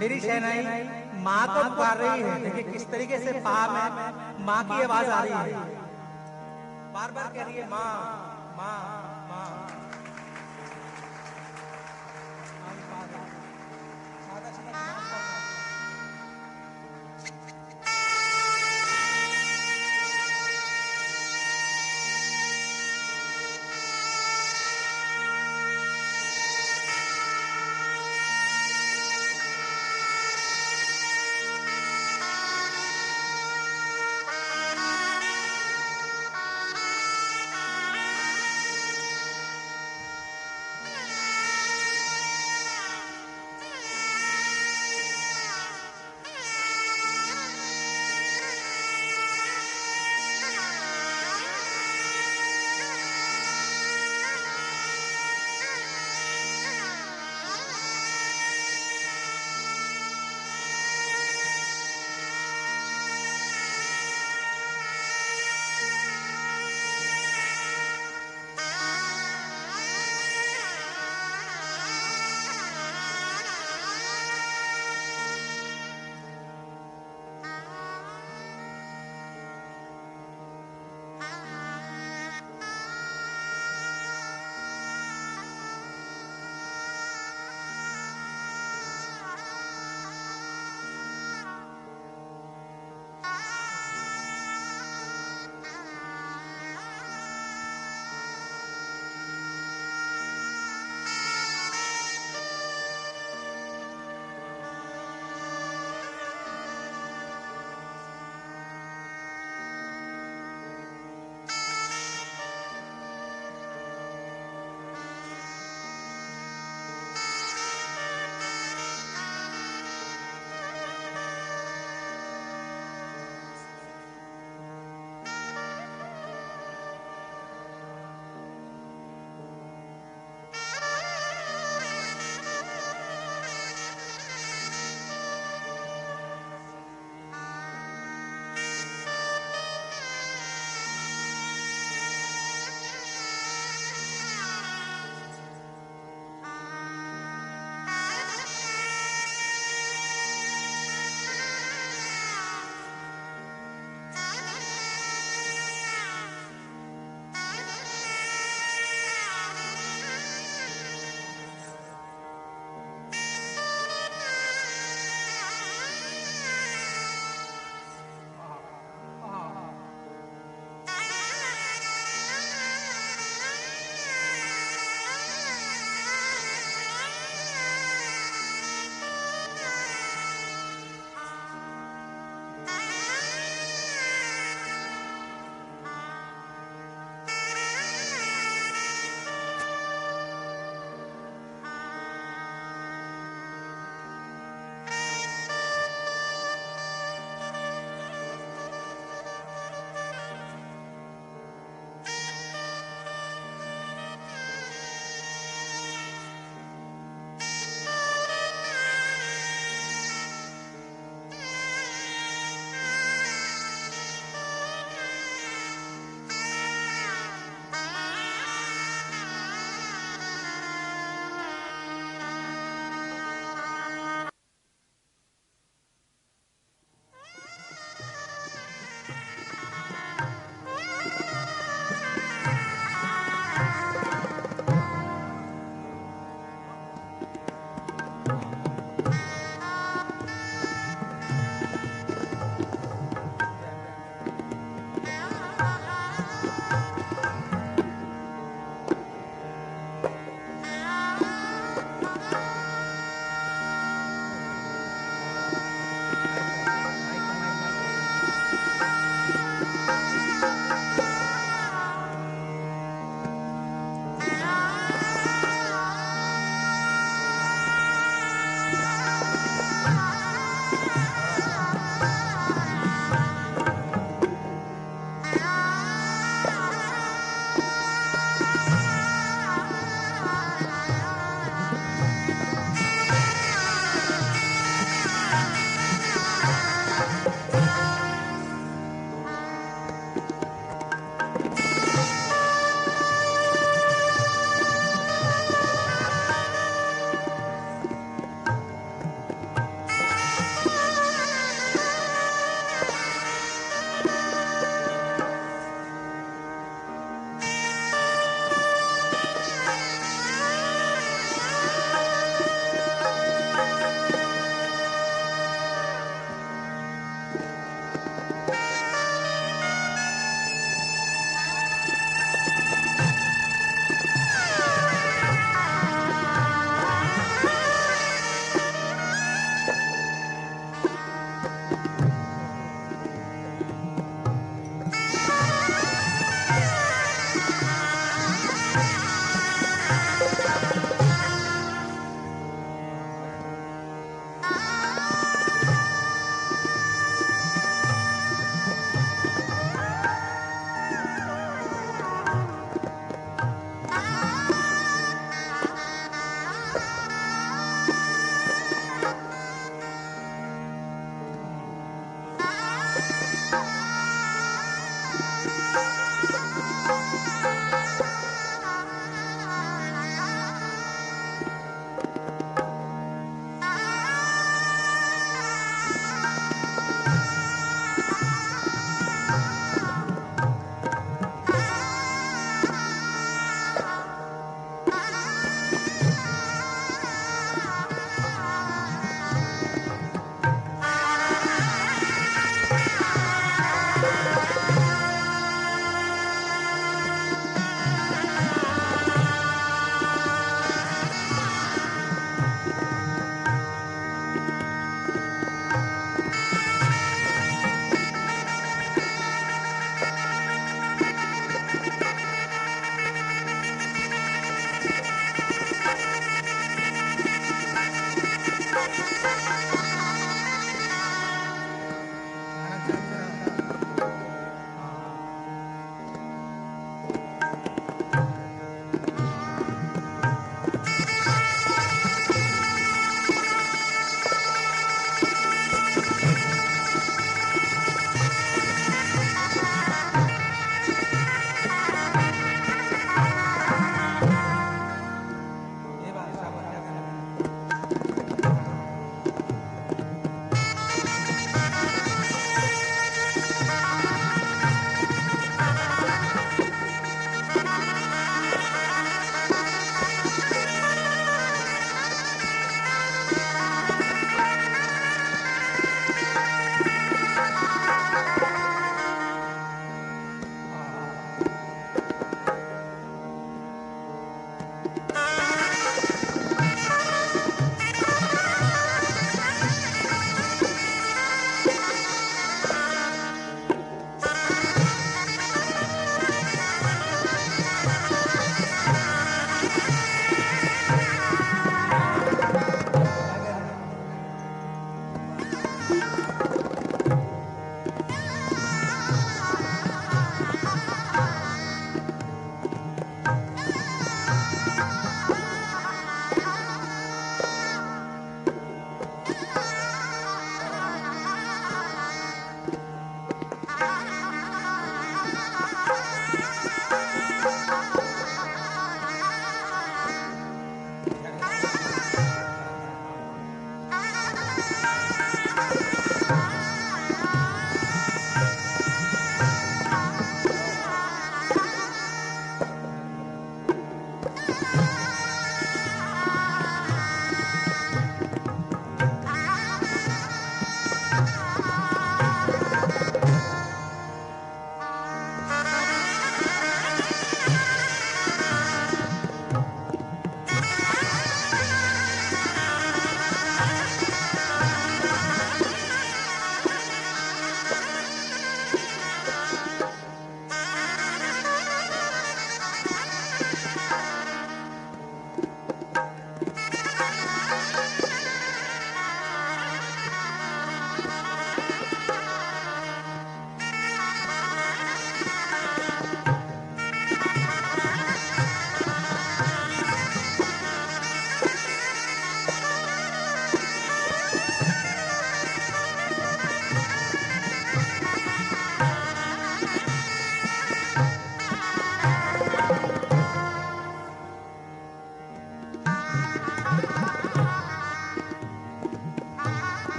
S6: मेरी शहनाई माँ को पुकार रही है। देखिए किस तरीके से पा में माँ की आवाज आ रही है, बार बार कह रही है माँ माँ माँ।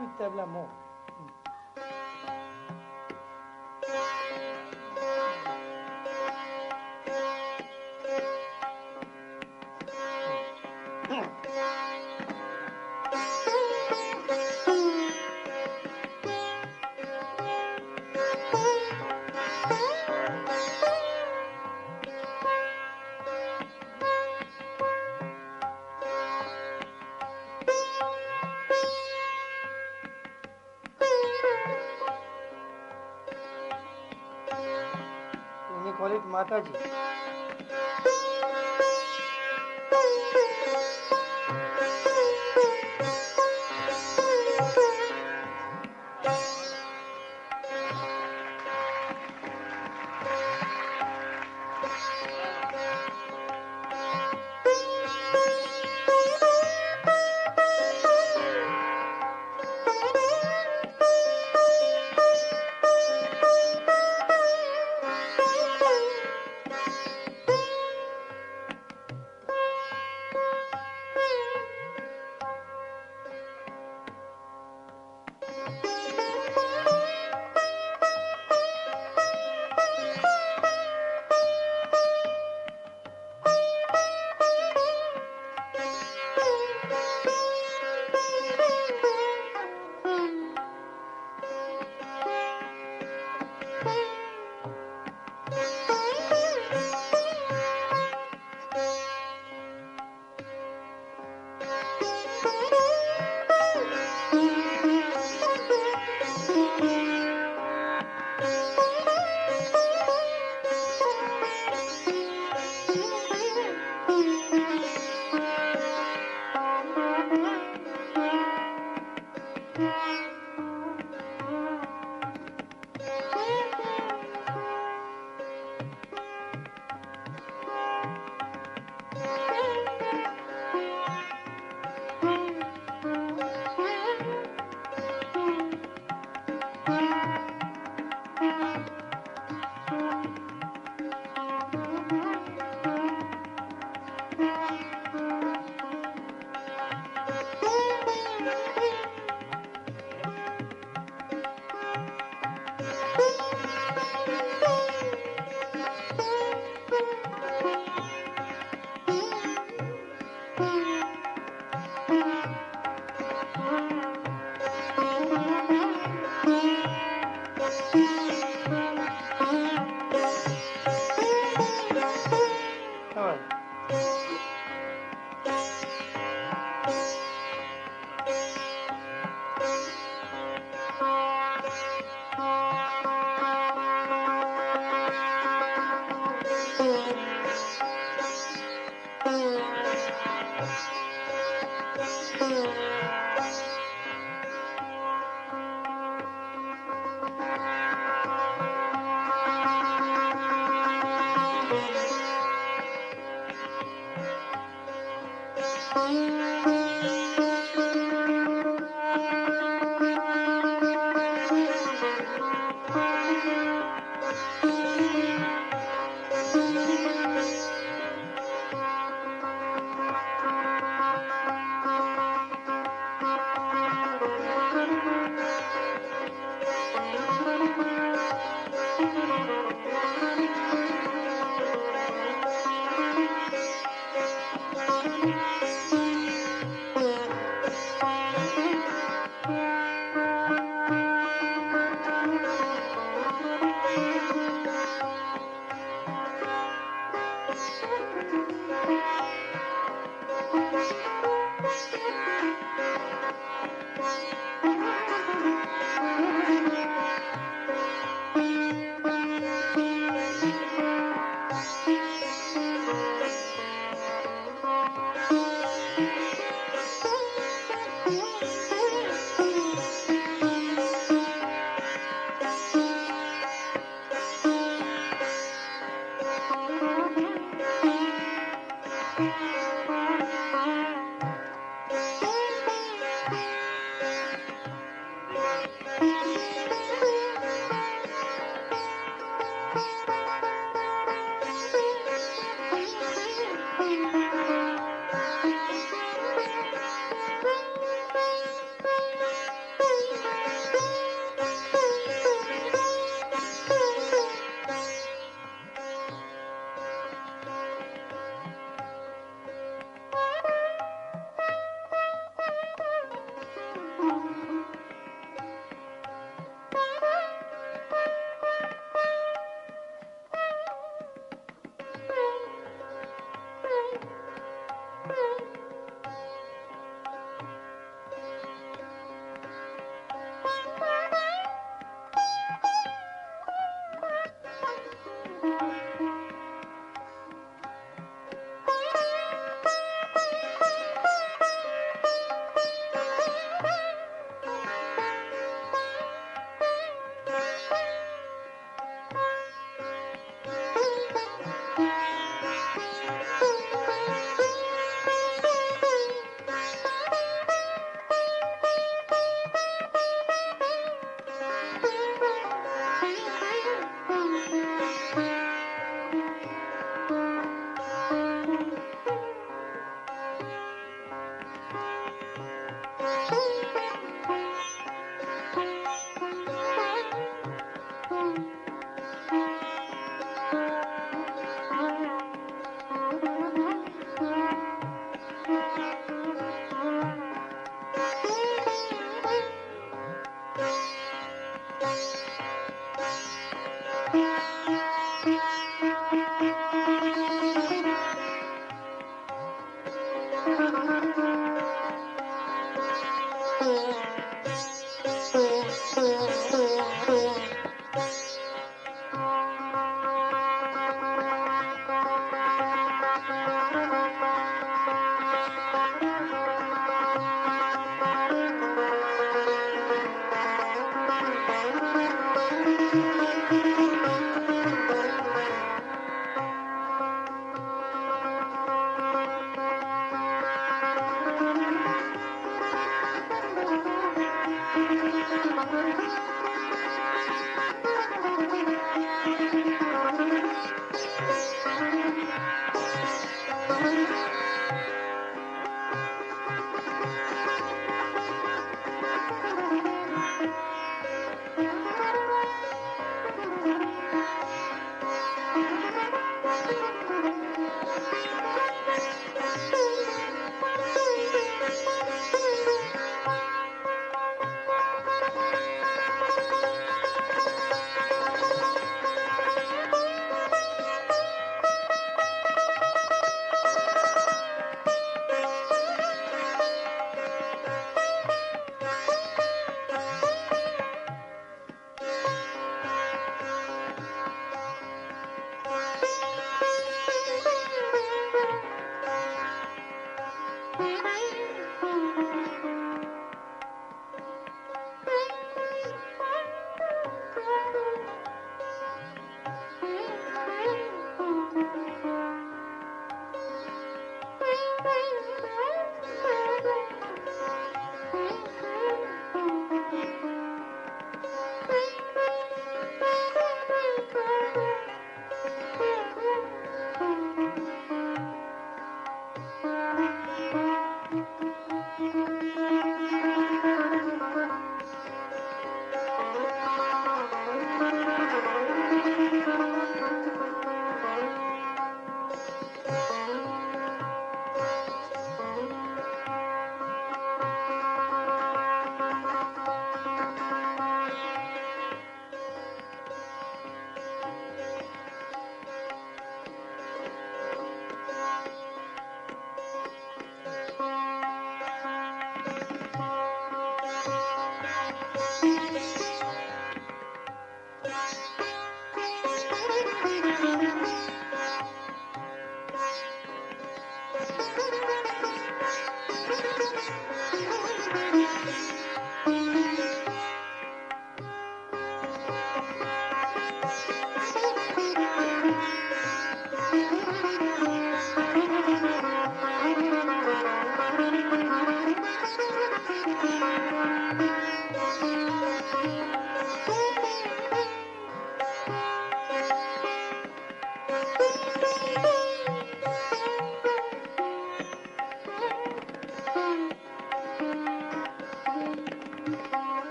S6: with tabla more. You call it Mataji.